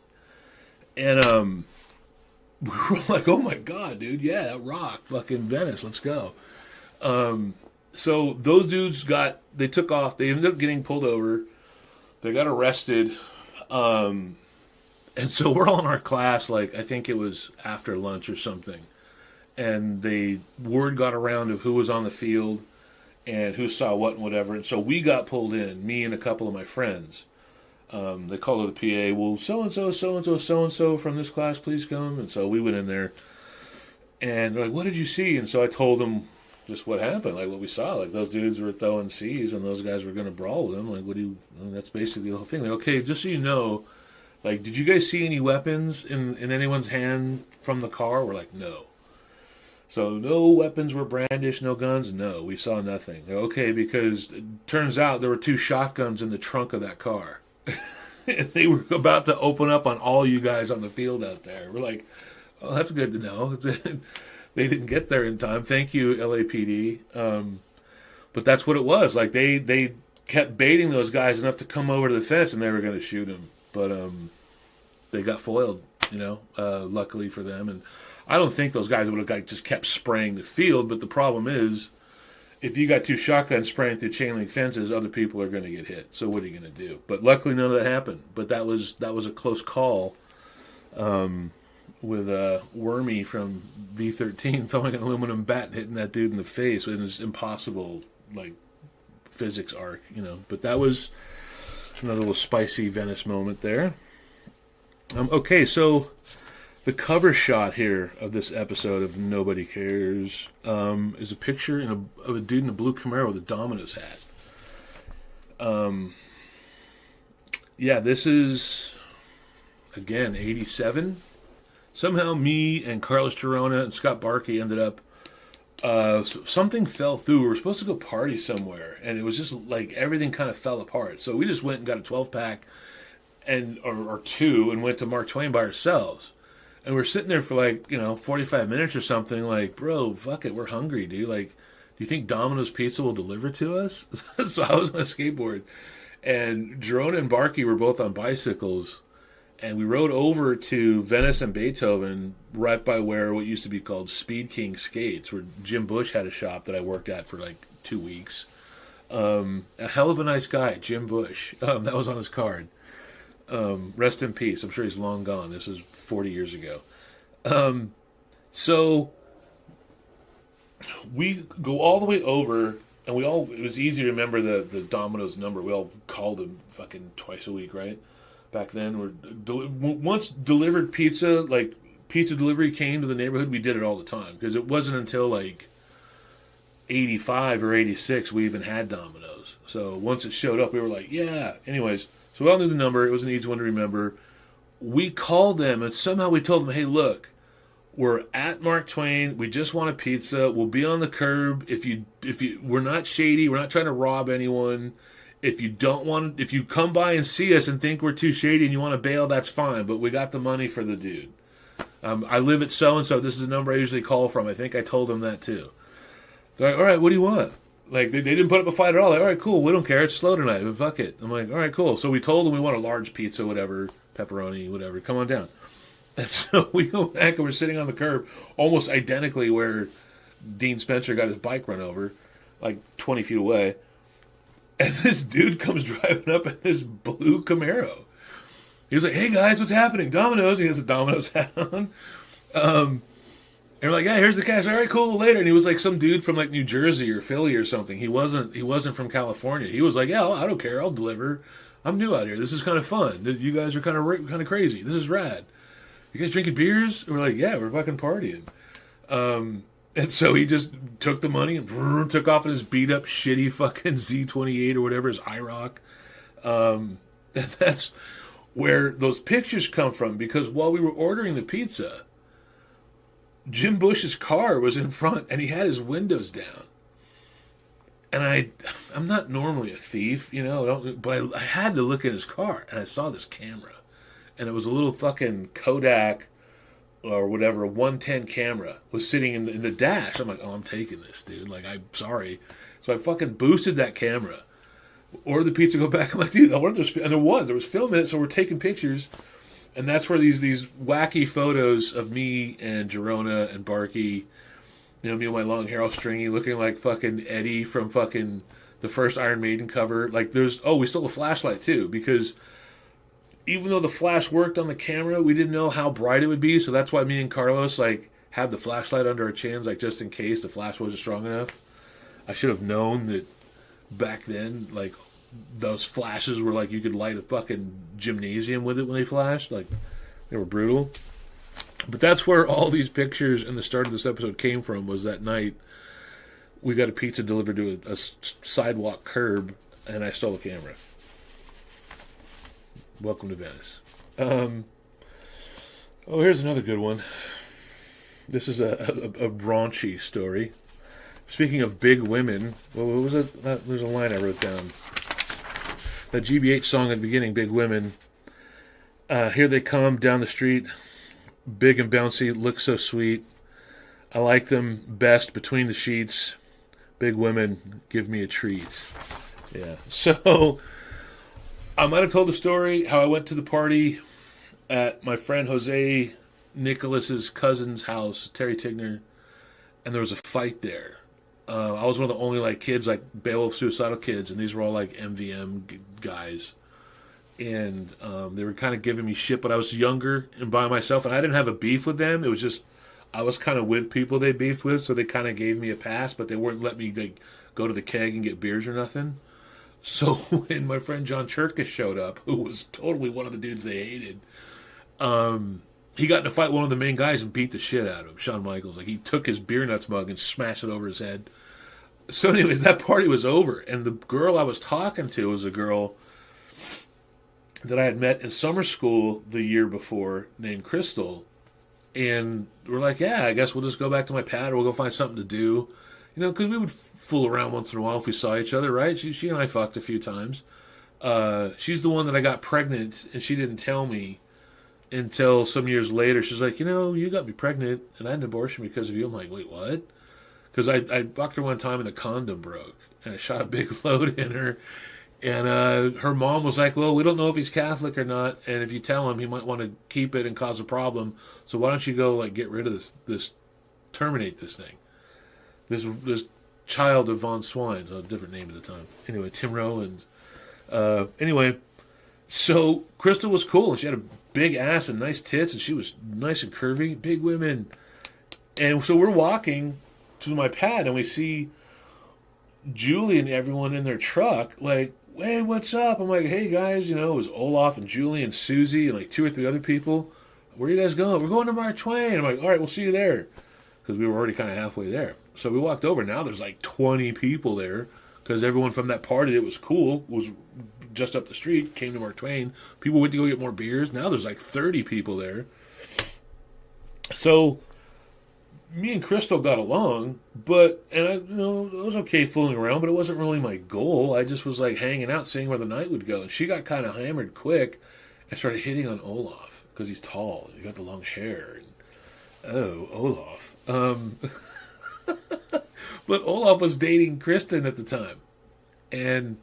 And we were like, oh my God, dude, yeah, that rocked. Fucking Venice, let's go. So those dudes they took off. They ended up getting pulled over. They got arrested. And so we're all in our class, like, I think it was after lunch or something. And word got around of who was on the field and who saw what and whatever. And so we got pulled in, me and a couple of my friends. They called the PA, well, so-and-so, so-and-so, so-and-so from this class, please come. And so we went in there. And they're like, what did you see? And so I told them just what happened, like what we saw. Like, those dudes were throwing C's and those guys were going to brawl with them. Like, that's basically the whole thing. Like, okay, just so you know, like, did you guys see any weapons in anyone's hand from the car? We're like, no. So no weapons were brandished, no guns? No, we saw nothing. Okay, because it turns out there were 2 shotguns in the trunk of that car. They were about to open up on all you guys on the field out there. We're like, oh, that's good to know. They didn't get there in time. Thank you, LAPD. But that's what it was. Like, they kept baiting those guys enough to come over to the fence, and they were going to shoot them. But they got foiled, luckily for them. And I don't think those guys would have just kept spraying the field. But the problem is, if you got 2 shotguns spraying through chain link fences, other people are going to get hit. So what are you going to do? But luckily, none of that happened. But that was a close call with Wormy from V13 throwing an aluminum bat and hitting that dude in the face. It was impossible, like, physics arc, But that was another little spicy Venice moment there. Okay, so the cover shot here of this episode of Nobody Cares is a picture of a dude in a blue Camaro with a Domino's hat. Yeah, this is, again, 87. Somehow me and Carlos Girona and Scott Barkey ended up, something fell through. We were supposed to go party somewhere, and it was just like everything kind of fell apart. So we just went and got a 12-pack or 2 and went to Mark Twain by ourselves. And we're sitting there for 45 minutes or something, like, bro, fuck it, we're hungry, dude. Like, do you think Domino's Pizza will deliver to us? So I was on a skateboard, and Jerona and Barkey were both on bicycles, and we rode over to Venice and Beethoven, right by where what used to be called Speed King Skates, where Jim Bush had a shop that I worked at for 2 weeks. A hell of a nice guy, Jim Bush. That was on his card. Rest in peace. I'm sure he's long gone. This is 40 years ago. So we go all the way over, and it was easy to remember the Domino's number. We all called him fucking twice a week, right? Back then, once delivered pizza, like pizza delivery came to the neighborhood, we did it all the time, because it wasn't until 85 or 86 we even had Domino's. So once it showed up, we were like, yeah. Anyways, so we all knew the number. It was an easy one to remember. we called them and somehow we told them, hey, look, we're at Mark Twain. We just want a pizza. We'll be on the curb. We're not shady. We're not trying to rob anyone. If you come by and see us and think we're too shady and you want to bail, that's fine. But we got the money for the dude. I live at so and so. This is the number I usually call from. I think I told them that too. They're like, all right, what do you want? Like they didn't put up a fight at all. Like, all right, cool. We don't care. It's slow tonight. But fuck it. I'm like, all right, cool. So we told them we want a large pizza, whatever, pepperoni, whatever. Come on down. And so we go back and we're sitting on the curb, almost identically where Dean Spencer got his bike run over, like 20 feet away. And this dude comes driving up in this blue Camaro. He was like, hey guys, what's happening? Domino's. He has a Domino's hat on. And we're like, yeah, here's the cash. All right, cool, later. And he was like some dude from like New Jersey or Philly or something. He wasn't from California. He was like, yeah, I don't care. I'll deliver. I'm new out here. This is kind of fun. You guys are kind of crazy. This is rad. You guys drinking beers? And we're like, yeah, we're fucking partying. And so he just took the money and took off in his beat up shitty fucking Z28 or whatever, his IROC. And that's where those pictures come from, because while we were ordering the pizza, Jim Bush's car was in front and he had his windows down. And I'm not normally a thief, but I had to look at his car and I saw this camera. And it was a little fucking Kodak or whatever, a 110 camera was sitting in the dash. I'm like, oh, I'm taking this, dude. Like, I'm sorry. So I fucking boosted that camera. Ordered the pizza, go back. I'm like, dude, I wonder if there's... And there was film in it, so we're taking pictures. And that's where these wacky photos of me and Jerona and Barky, me with my long hair all stringy, looking like fucking Eddie from fucking the first Iron Maiden cover. Like, we stole a flashlight, too, because... Even though the flash worked on the camera, we didn't know how bright it would be, so that's why me and Carlos had the flashlight under our chins, just in case the flash wasn't strong enough. I should have known that back then, those flashes were you could light a fucking gymnasium with it when they flashed. They were brutal. But that's where all these pictures and the start of this episode came from, was that night we got a pizza delivered to a sidewalk curb, and I stole a camera. Welcome to Venice. Here's another good one. This is a raunchy story. Speaking of big women, what was it? There's a line I wrote down. That GBH song at the beginning, Big Women. Here they come down the street, big and bouncy, look so sweet. I like them best between the sheets. Big women, give me a treat. Yeah. So... I might have told the story how I went to the party at my friend Jose Nicholas's cousin's house, Terry Tigner, and there was a fight there. I was one of the only kids, Beowulf suicidal kids, and these were all MVM guys, and they were kind of giving me shit. But I was younger and by myself, and I didn't have a beef with them. It was just I was kind of with people they beefed with, so they kind of gave me a pass, but they wouldn't let me go to the keg and get beers or nothing. So when my friend John Cherkis showed up, who was totally one of the dudes they hated, he got in a fight with one of the main guys and beat the shit out of him, Shawn Michaels. He took his beer nuts mug and smashed it over his head. So anyways, that party was over, and the girl I was talking to was a girl that I had met in summer school the year before named Crystal. And we're like, yeah, I guess we'll just go back to my pad or we'll go find something to do. Because we would fool around once in a while if we saw each other, right? She and I fucked a few times. She's the one that I got pregnant, and she didn't tell me until some years later. She's like, you got me pregnant, and I had an abortion because of you. I'm like, wait, what? Because I fucked her one time and the condom broke, and I shot a big load in her. And her mom was like, well, we don't know if he's Catholic or not, and if you tell him, he might want to keep it and cause a problem. So why don't you go, get rid of this terminate this thing. This child of Von Swine's, a different name at the time. Anyway, Tim Rowe. And anyway, so Crystal was cool, and she had a big ass and nice tits, and she was nice and curvy, big women. And so we're walking to my pad, and we see Julie and everyone in their truck, hey, what's up? I'm like, hey, guys, it was Olaf and Julie and Susie and 2 or 3 other people. Where are you guys going? We're going to Mark Twain. I'm like, all right, we'll see you there. Because we were already kind of halfway there. So we walked over. Now there's 20 people there because everyone from that party that was cool was just up the street, came to Mark Twain. People went to go get more beers. Now there's like 30 people there. So me and Crystal got along, and I was okay fooling around, but it wasn't really my goal. I just was like hanging out, seeing where the night would go. And she got kind of hammered quick and started hitting on Olaf because he's tall. He got the long hair. And, Olaf. But Olaf was dating Kristen at the time, and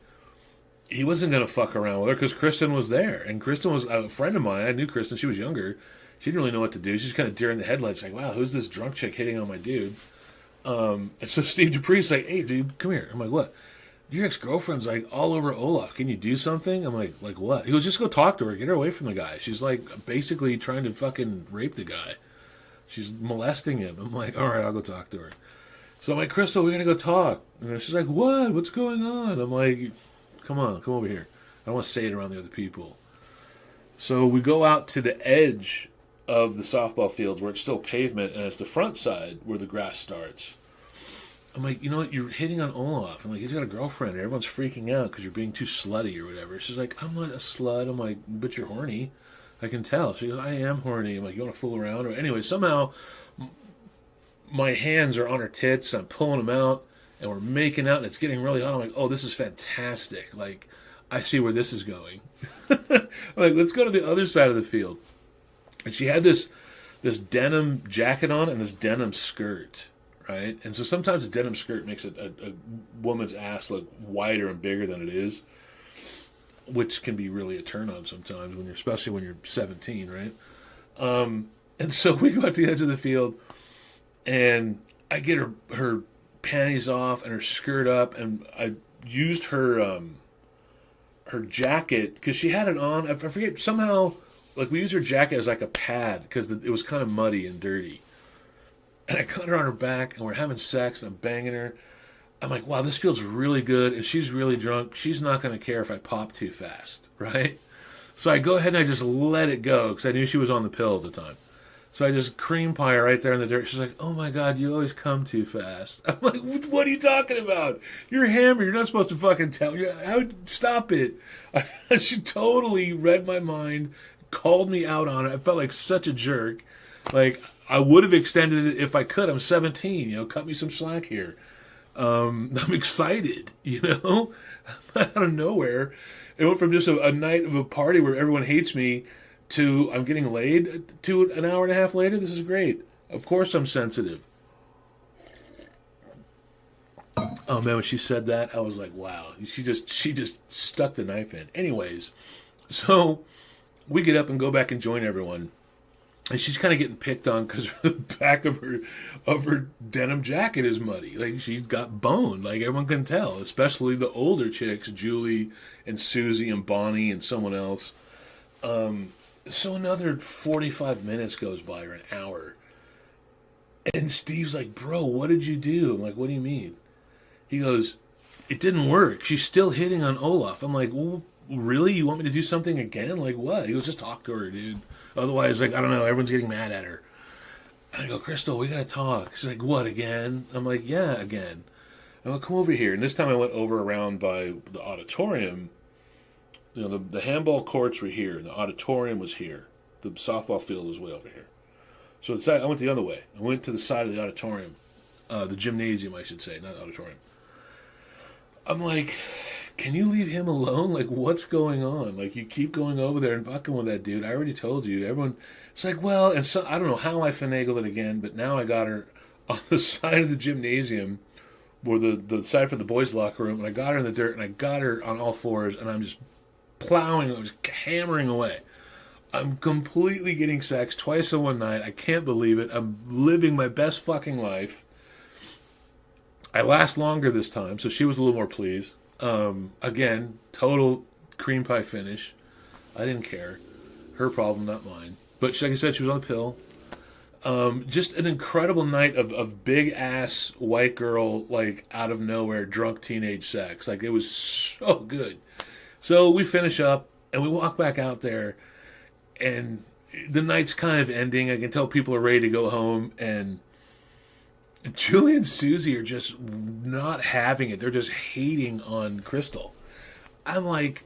he wasn't going to fuck around with her because Kristen was there. And Kristen was a friend of mine. I knew Kristen. She was younger. She didn't really know what to do. She's kind of deer in the headlights, like, wow, who's this drunk chick hitting on my dude? And so Steve Dupree's like, hey, dude, come here. I'm like, what? Your ex-girlfriend's like all over Olaf. Can you do something? I'm like what? He goes, just go talk to her. Get her away from the guy. She's like basically trying to fucking rape the guy. She's molesting him. I'm like, all right, I'll go talk to her. So I'm like, Crystal, we're going to go talk. And she's like, what? What's going on? I'm like, come on, come over here. I don't want to say it around the other people. So we go out to the edge of the softball fields where it's still pavement, and it's the front side where the grass starts. I'm like, you know what? You're hitting on Olaf. I'm like, he's got a girlfriend. And everyone's freaking out because you're being too slutty or whatever. She's like, I'm not a slut. I'm like, but you're horny. I can tell. She goes, I am horny. I'm like, you want to fool around? Or anyway, somehow my hands are on her tits. I'm pulling them out, and we're making out, and it's getting really hot. I'm like, oh, this is fantastic. Like, I see where this is going. I'm like, let's go to the other side of the field. And she had this denim jacket on and this denim skirt, right? And so sometimes a denim skirt makes a woman's ass look wider and bigger than it is, which can be really a turn on sometimes, especially when you're 17, right? And so we go out to the edge of the field, and I get her panties off and her skirt up, and I used her jacket because she had it on. I forget somehow. Like, we used her jacket as like a pad because it was kind of muddy and dirty. And I got her on her back, and we're having sex, and I'm banging her. I'm like, wow, this feels really good. And she's really drunk. She's not going to care if I pop too fast, right? So I go ahead and I just let it go because I knew she was on the pill at the time. So I just cream pie her right there in the dirt. She's like, oh, my God, you always come too fast. I'm like, what are you talking about? You're hammered. You're not supposed to fucking tell me. Stop it. She totally read my mind. Called me out on it. I felt like such a jerk. Like, I would have extended it if I could. I'm 17, cut me some slack here. I'm excited, out of nowhere. It went from just a night of a party where everyone hates me to I'm getting laid to an hour and a half later. This is great. Of course I'm sensitive. Oh man, when she said that, I was like, wow. She just stuck the knife in. Anyways, so we get up and go back and join everyone. And she's kind of getting picked on because the back of her denim jacket is muddy. Like, she's got bone. Like, everyone can tell. Especially the older chicks, Julie and Susie and Bonnie and someone else. So another 45 minutes goes by, or an hour. And Steve's like, bro, what did you do? I'm like, what do you mean? He goes, it didn't work. She's still hitting on Olaf. I'm like, well, really? You want me to do something again? Like, what? He goes, just talk to her, dude. Otherwise, like, I don't know, everyone's getting mad at her. And I go, Crystal, we gotta talk. She's like, what, again? I'm like, yeah, again. I'm like, come over here. And this time I went over around by the auditorium. The handball courts were here, and the auditorium was here. The softball field was way over here. So I went the other way. I went to the side of the auditorium. The gymnasium, I should say, not auditorium. I'm like, can you leave him alone? Like, what's going on? Like, you keep going over there and fucking with that dude. I already told you. Everyone, it's like, well, and so I don't know how I finagled it again, but now I got her on the side of the gymnasium, or the side for the boys' locker room, and I got her in the dirt, and I got her on all fours, and I'm just plowing, I was hammering away. I'm completely getting sex twice in one night. I can't believe it. I'm living my best fucking life. I last longer this time, so she was a little more pleased. Again, total cream pie finish. I didn't care. Her problem, not mine. But like I said, she was on the pill. Just an incredible night of big ass white girl, like out of nowhere, drunk teenage sex. Like, it was so good. So we finish up and we walk back out there, and the night's kind of ending. I can tell people are ready to go home, and Julie and Susie are just not having it. They're just hating on Crystal. I'm like,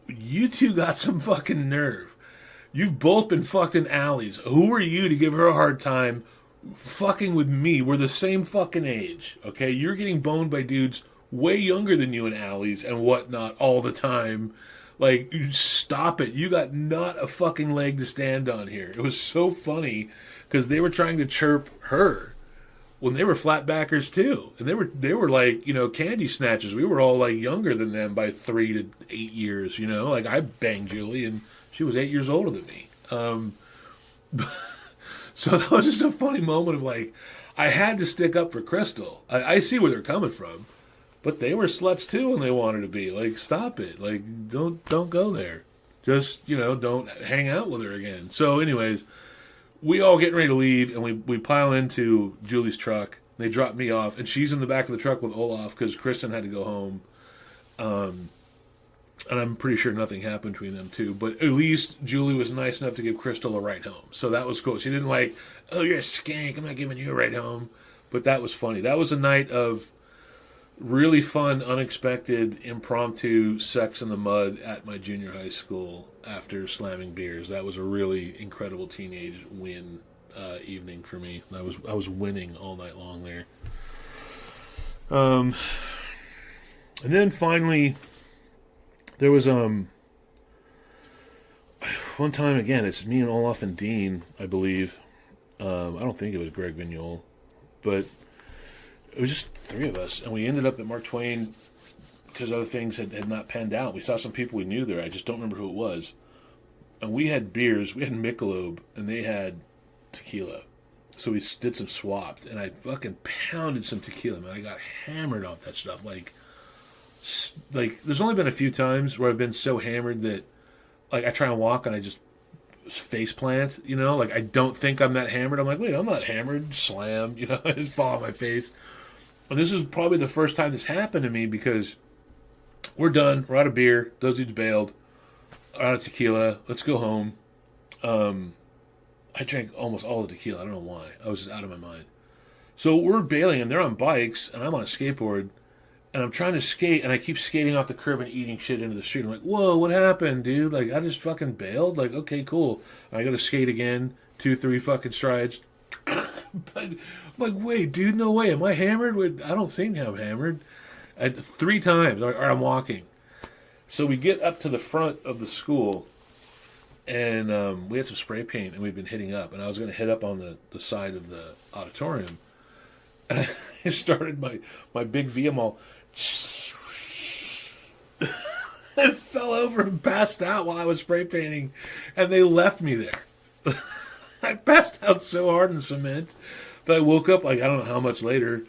you two got some fucking nerve. You've both been fucked in alleys. Who are you to give her a hard time fucking with me? We're the same fucking age, okay? You're getting boned by dudes way younger than you in alleys and whatnot all the time. Like, stop it. You got not a fucking leg to stand on here. It was so funny because they were trying to chirp her when they were flatbackers too. And they were like, candy snatchers. We were all like younger than them by 3 to 8 years, Like I banged Julie and she was 8 years older than me. So that was just a funny moment of like, I had to stick up for Crystal. I see where they're coming from, but they were sluts too when they wanted to be. Like, stop it. Like, don't go there. Just, don't hang out with her again. So anyways, we all getting ready to leave, and we pile into Julie's truck. They drop me off, and she's in the back of the truck with Olaf because Kristen had to go home. And I'm pretty sure nothing happened between them two. But at least Julie was nice enough to give Crystal a ride home. So that was cool. She didn't like, oh, you're a skank, I'm not giving you a ride home. But that was funny. That was a night of really fun, unexpected, impromptu sex in the mud at my junior high school after slamming beers. That was a really incredible teenage win evening for me. I was winning all night long there. And then finally, there was one time again. It's me and Olaf and Dean, I believe. I don't think it was Greg Vignol, but it was just 3 of us, and we ended up at Mark Twain because other things had not panned out. We saw some people we knew there. I just don't remember who it was. And we had beers. We had Michelob, and they had tequila. So we did some swapped, and I fucking pounded some tequila, man. I got hammered off that stuff. Like there's only been a few times where I've been so hammered that, like, I try and walk and I just face plant, Like, I don't think I'm that hammered. I'm like, wait, I'm not hammered. Slam, I just fall on my face. And this is probably the first time this happened to me because we're done. We're out of beer. Those dudes bailed. Out of tequila. Let's go home. I drank almost all the tequila. I don't know why. I was just out of my mind. So we're bailing, and they're on bikes, and I'm on a skateboard, and I'm trying to skate, and I keep skating off the curb and eating shit into the street. I'm like, whoa, what happened, dude? Like, I just fucking bailed? Like, okay, cool. And I go to skate again, 2, 3 fucking strides. But I'm like, wait, dude, no way. Am I hammered? I don't think I'm hammered. 3 times, or I'm walking. So we get up to the front of the school, and we had some spray paint, and we've been hitting up. And I was going to hit up on the side of the auditorium. And I started my big VML. I fell over and passed out while I was spray painting, and they left me there. I passed out so hard in cement that I woke up, like, I don't know how much later,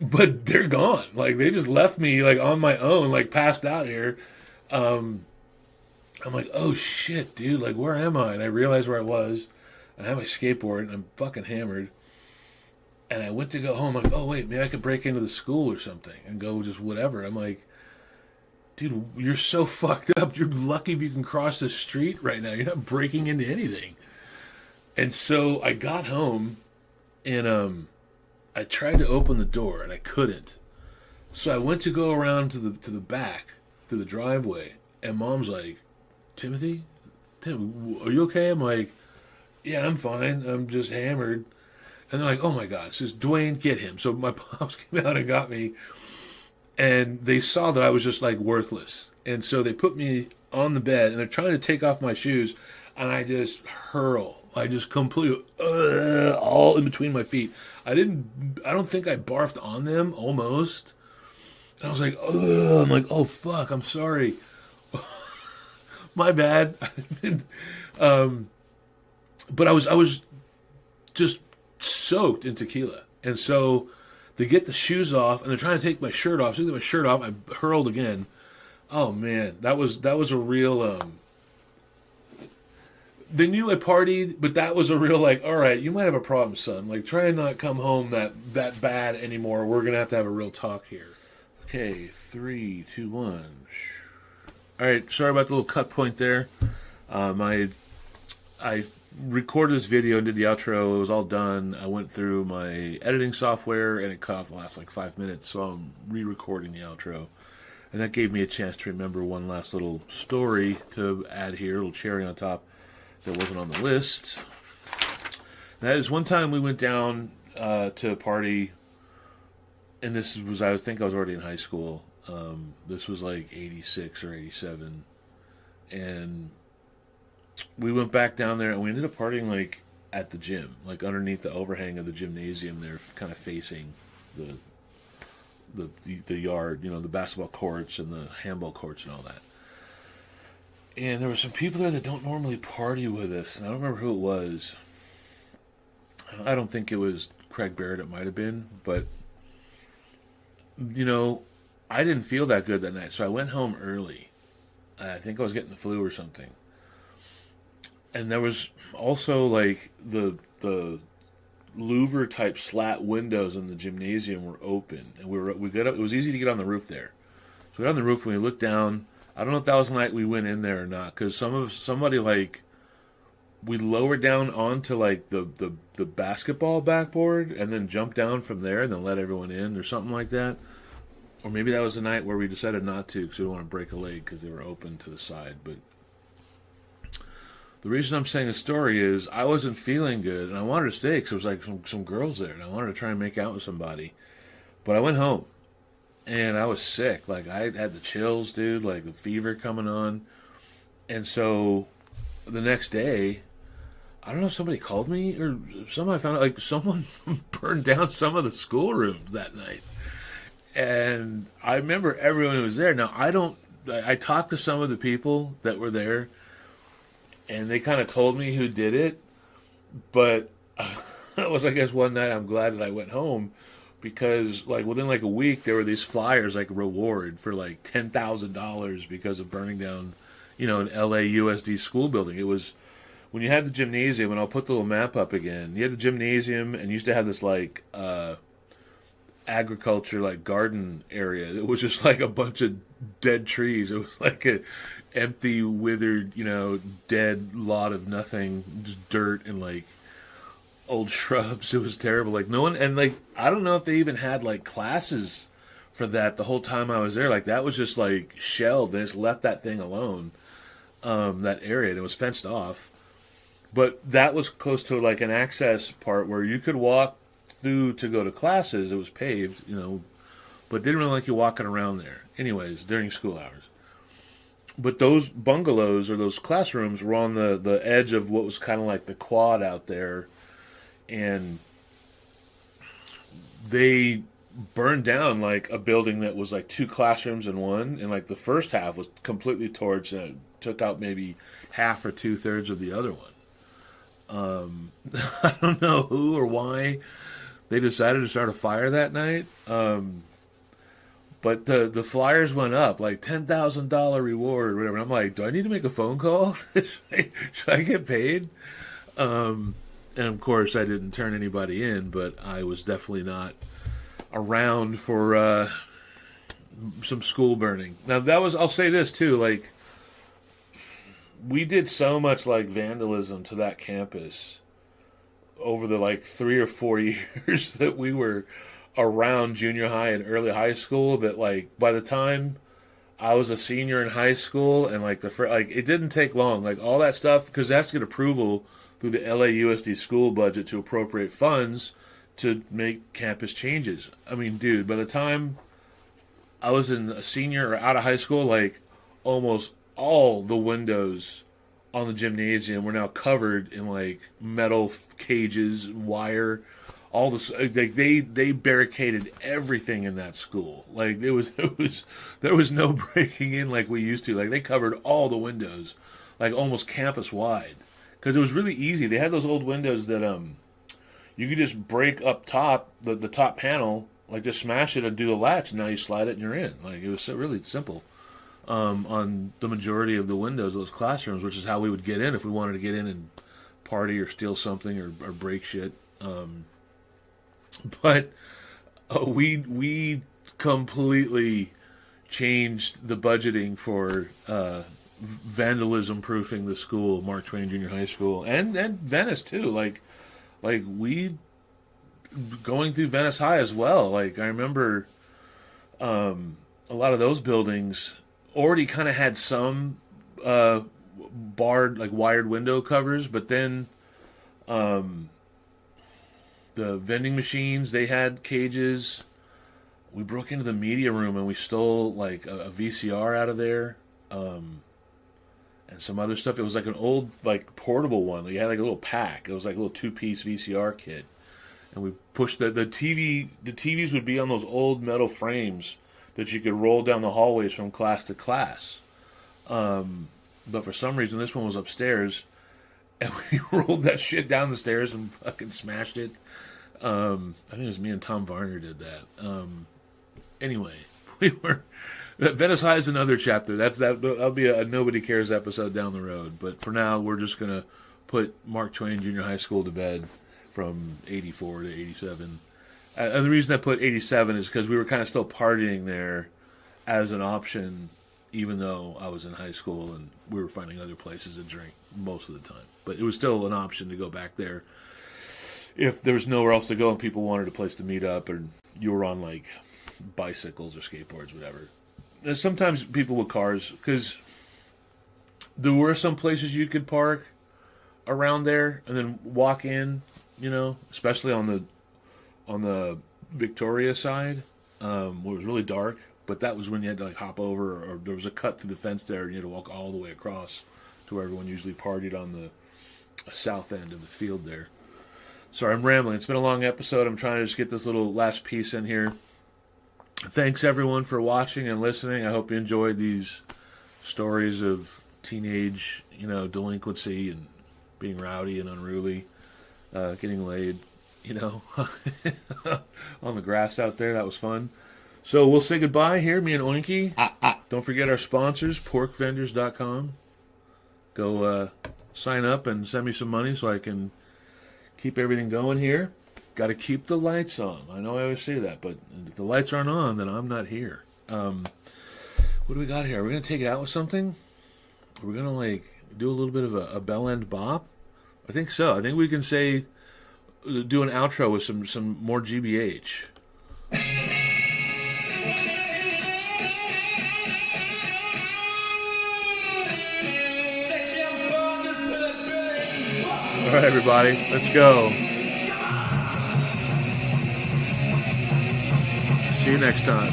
but they're gone. Like, they just left me, like, on my own, like, passed out here. I'm like, oh shit, dude, like, where am I? And I realized where I was. I have my skateboard, and I'm fucking hammered. And I went to go home, like, oh wait, maybe I could break into the school or something and go just whatever. I'm like, dude, you're so fucked up. You're lucky if you can cross the street right now. You're not breaking into anything. And so I got home, and I tried to open the door, and I couldn't. So I went to go around to the back, to the driveway, and Mom's like, Tim, are you okay? I'm like, yeah, I'm fine. I'm just hammered. And they're like, oh my God. Says, Dwayne, get him. So my pops came out and got me, and they saw that I was just like worthless. And so they put me on the bed, and they're trying to take off my shoes, and I just hurl. I just completely, all in between my feet. I don't think I barfed on them, almost. And I was like, I'm like, oh fuck, I'm sorry. My bad. But I was just soaked in tequila. And so they get the shoes off, and they're trying to take my shirt off. So they get my shirt off, I hurled again. Oh man, that was a real they knew I partied, but that was a real, like, all right, you might have a problem, son. Like, try and not come home that bad anymore. We're going to have a real talk here. Okay, 3, 2, 1. All right, sorry about the little cut point there. I recorded this video and did the outro. It was all done. I went through my editing software and it cut off the last like 5 minutes, so I'm re-recording the outro. And that gave me a chance to remember one last little story to add here, a little cherry on top that wasn't on the list. That is one time we went down to a party, and this was, I think I was already in high school. This was like 86 or 87. And we went back down there, and we ended up partying like at the gym, like underneath the overhang of the gymnasium there, kind of facing the yard, you know, the basketball courts and the handball courts and all that. And there were some people there that don't normally party with us, and I don't remember who it was. I don't think it was Craig Barrett, it might have been, but, you know, I didn't feel that good that night, so I went home early. I think I was getting the flu or something. And there was also, like, the louver type slat windows in the gymnasium were open, and we got up. It was easy to get on the roof there. So we got on the roof and we looked down. I don't know if that was the night we went in there or not, because somebody like we lowered down onto like the basketball backboard and then jumped down from there and then let everyone in or something like that. Or maybe that was the night where we decided not to because we didn't want to break a leg because they were open to the side. But the reason I'm saying the story is I wasn't feeling good, and I wanted to stay because there was like some girls there, and I wanted to try and make out with somebody. But I went home, and I was sick. Like, I had the chills, dude, like the fever coming on. And so the next day, I don't know if somebody called me or somebody found out, like, someone burned down some of the schoolrooms that night. And I remember everyone who was there. Now, I talked to some of the people that were there, and they kind of told me who did it, but it was, I guess, one night I'm glad that I went home because, like, within, like, a week, there were these flyers, like, reward for, like, $10,000 because of burning down, you know, an LAUSD school building. It was, when you had the gymnasium, and I'll put the little map up again, you had the gymnasium, and you used to have this, like, agriculture, like, garden area. It was just, like, a bunch of dead trees. It was, like, a empty, withered, you know, dead lot of nothing, just dirt and like old shrubs. It was terrible. Like, no one, and like, I don't know if they even had like classes for that the whole time I was there. Like, that was just like shelved. They just left that thing alone, that area, and it was fenced off. But that was close to like an access part where you could walk through to go to classes. It was paved, you know, but didn't really like you walking around there. Anyways, during school hours. But those bungalows or those classrooms were on the edge of what was kind of like the quad out there. And they burned down like a building that was like 2 classrooms in one. And like the first half was completely torched and it took out maybe half or 2/3 of the other one. I don't know who or why they decided to start a fire that night. But the flyers went up, like $10,000 reward or whatever. And I'm like, do I need to make a phone call? Should I get paid? And of course, I didn't turn anybody in, but I was definitely not around for some school burning. Now, that was, I'll say this too, like, we did so much like vandalism to that campus over the like 3 or 4 years that we were around junior high and early high school, that like by the time I was a senior in high school and like it didn't take long, like all that stuff, because that's get approval through the LAUSD school budget to appropriate funds to make campus changes. I mean, dude, by the time I was in a senior or out of high school, like almost all the windows on the gymnasium were now covered in like metal cages, wire. All this, like they barricaded everything in that school. Like there was no breaking in like we used to. Like they covered all the windows, like almost campus wide, because it was really easy. They had those old windows that you could just break up top the top panel, like just smash it and do the latch, and now you slide it and you're in. Like it was really simple on the majority of the windows of those classrooms, which is how we would get in if we wanted to get in and party or steal something or break shit. But we completely changed the budgeting for vandalism proofing the school, Mark Twain Jr. High School, and Venice too. Like we going through Venice High as well. Like I remember a lot of those buildings already kind of had some barred, like wired window covers, but then the vending machines, they had cages. We broke into the media room and we stole like a VCR out of there, and some other stuff. It was like an old, like portable one. You had like a little pack. It was like a little 2-piece VCR kit, and we pushed the TV. The TVs would be on those old metal frames that you could roll down the hallways from class to class. But for some reason, this one was upstairs, and we rolled that shit down the stairs and fucking smashed it. I think it was me and Tom Varner did that. Anyway, we were... Venice High is another chapter. That'll be a Nobody Cares episode down the road. But for now, we're just going to put Mark Twain Jr. High School to bed from 84 to 87. And the reason I put 87 is because we were kind of still partying there as an option, even though I was in high school and we were finding other places to drink most of the time. But it was still an option to go back there if there was nowhere else to go and people wanted a place to meet up, or you were on like bicycles or skateboards, whatever. And sometimes people with cars, because there were some places you could park around there and then walk in, you know, especially on the Victoria side, where it was really dark. But that was when you had to like hop over, or there was a cut through the fence there, and you had to walk all the way across to where everyone usually partied on the south end of the field there. Sorry, I'm rambling. It's been a long episode. I'm trying to just get this little last piece in here. Thanks everyone for watching and listening. I hope you enjoyed these stories of teenage, you know, delinquency and being rowdy and unruly, getting laid, you know, on the grass out there. That was fun. So we'll say goodbye here, me and Oinky. Don't forget our sponsors, porkvendors.com. Go sign up and send me some money so I can keep everything going here. Got to keep the lights on. I know I always say that, but if the lights aren't on, then I'm not here. What do we got here? Are we going to take it out with something? Are we going to, like, do a little bit of a bell end bop? I think so. I think we can say, do an outro with some more GBH. All right, everybody, let's go. See you next time.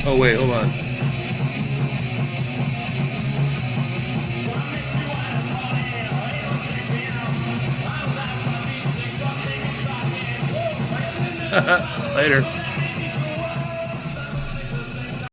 Oh, wait, hold on. Later.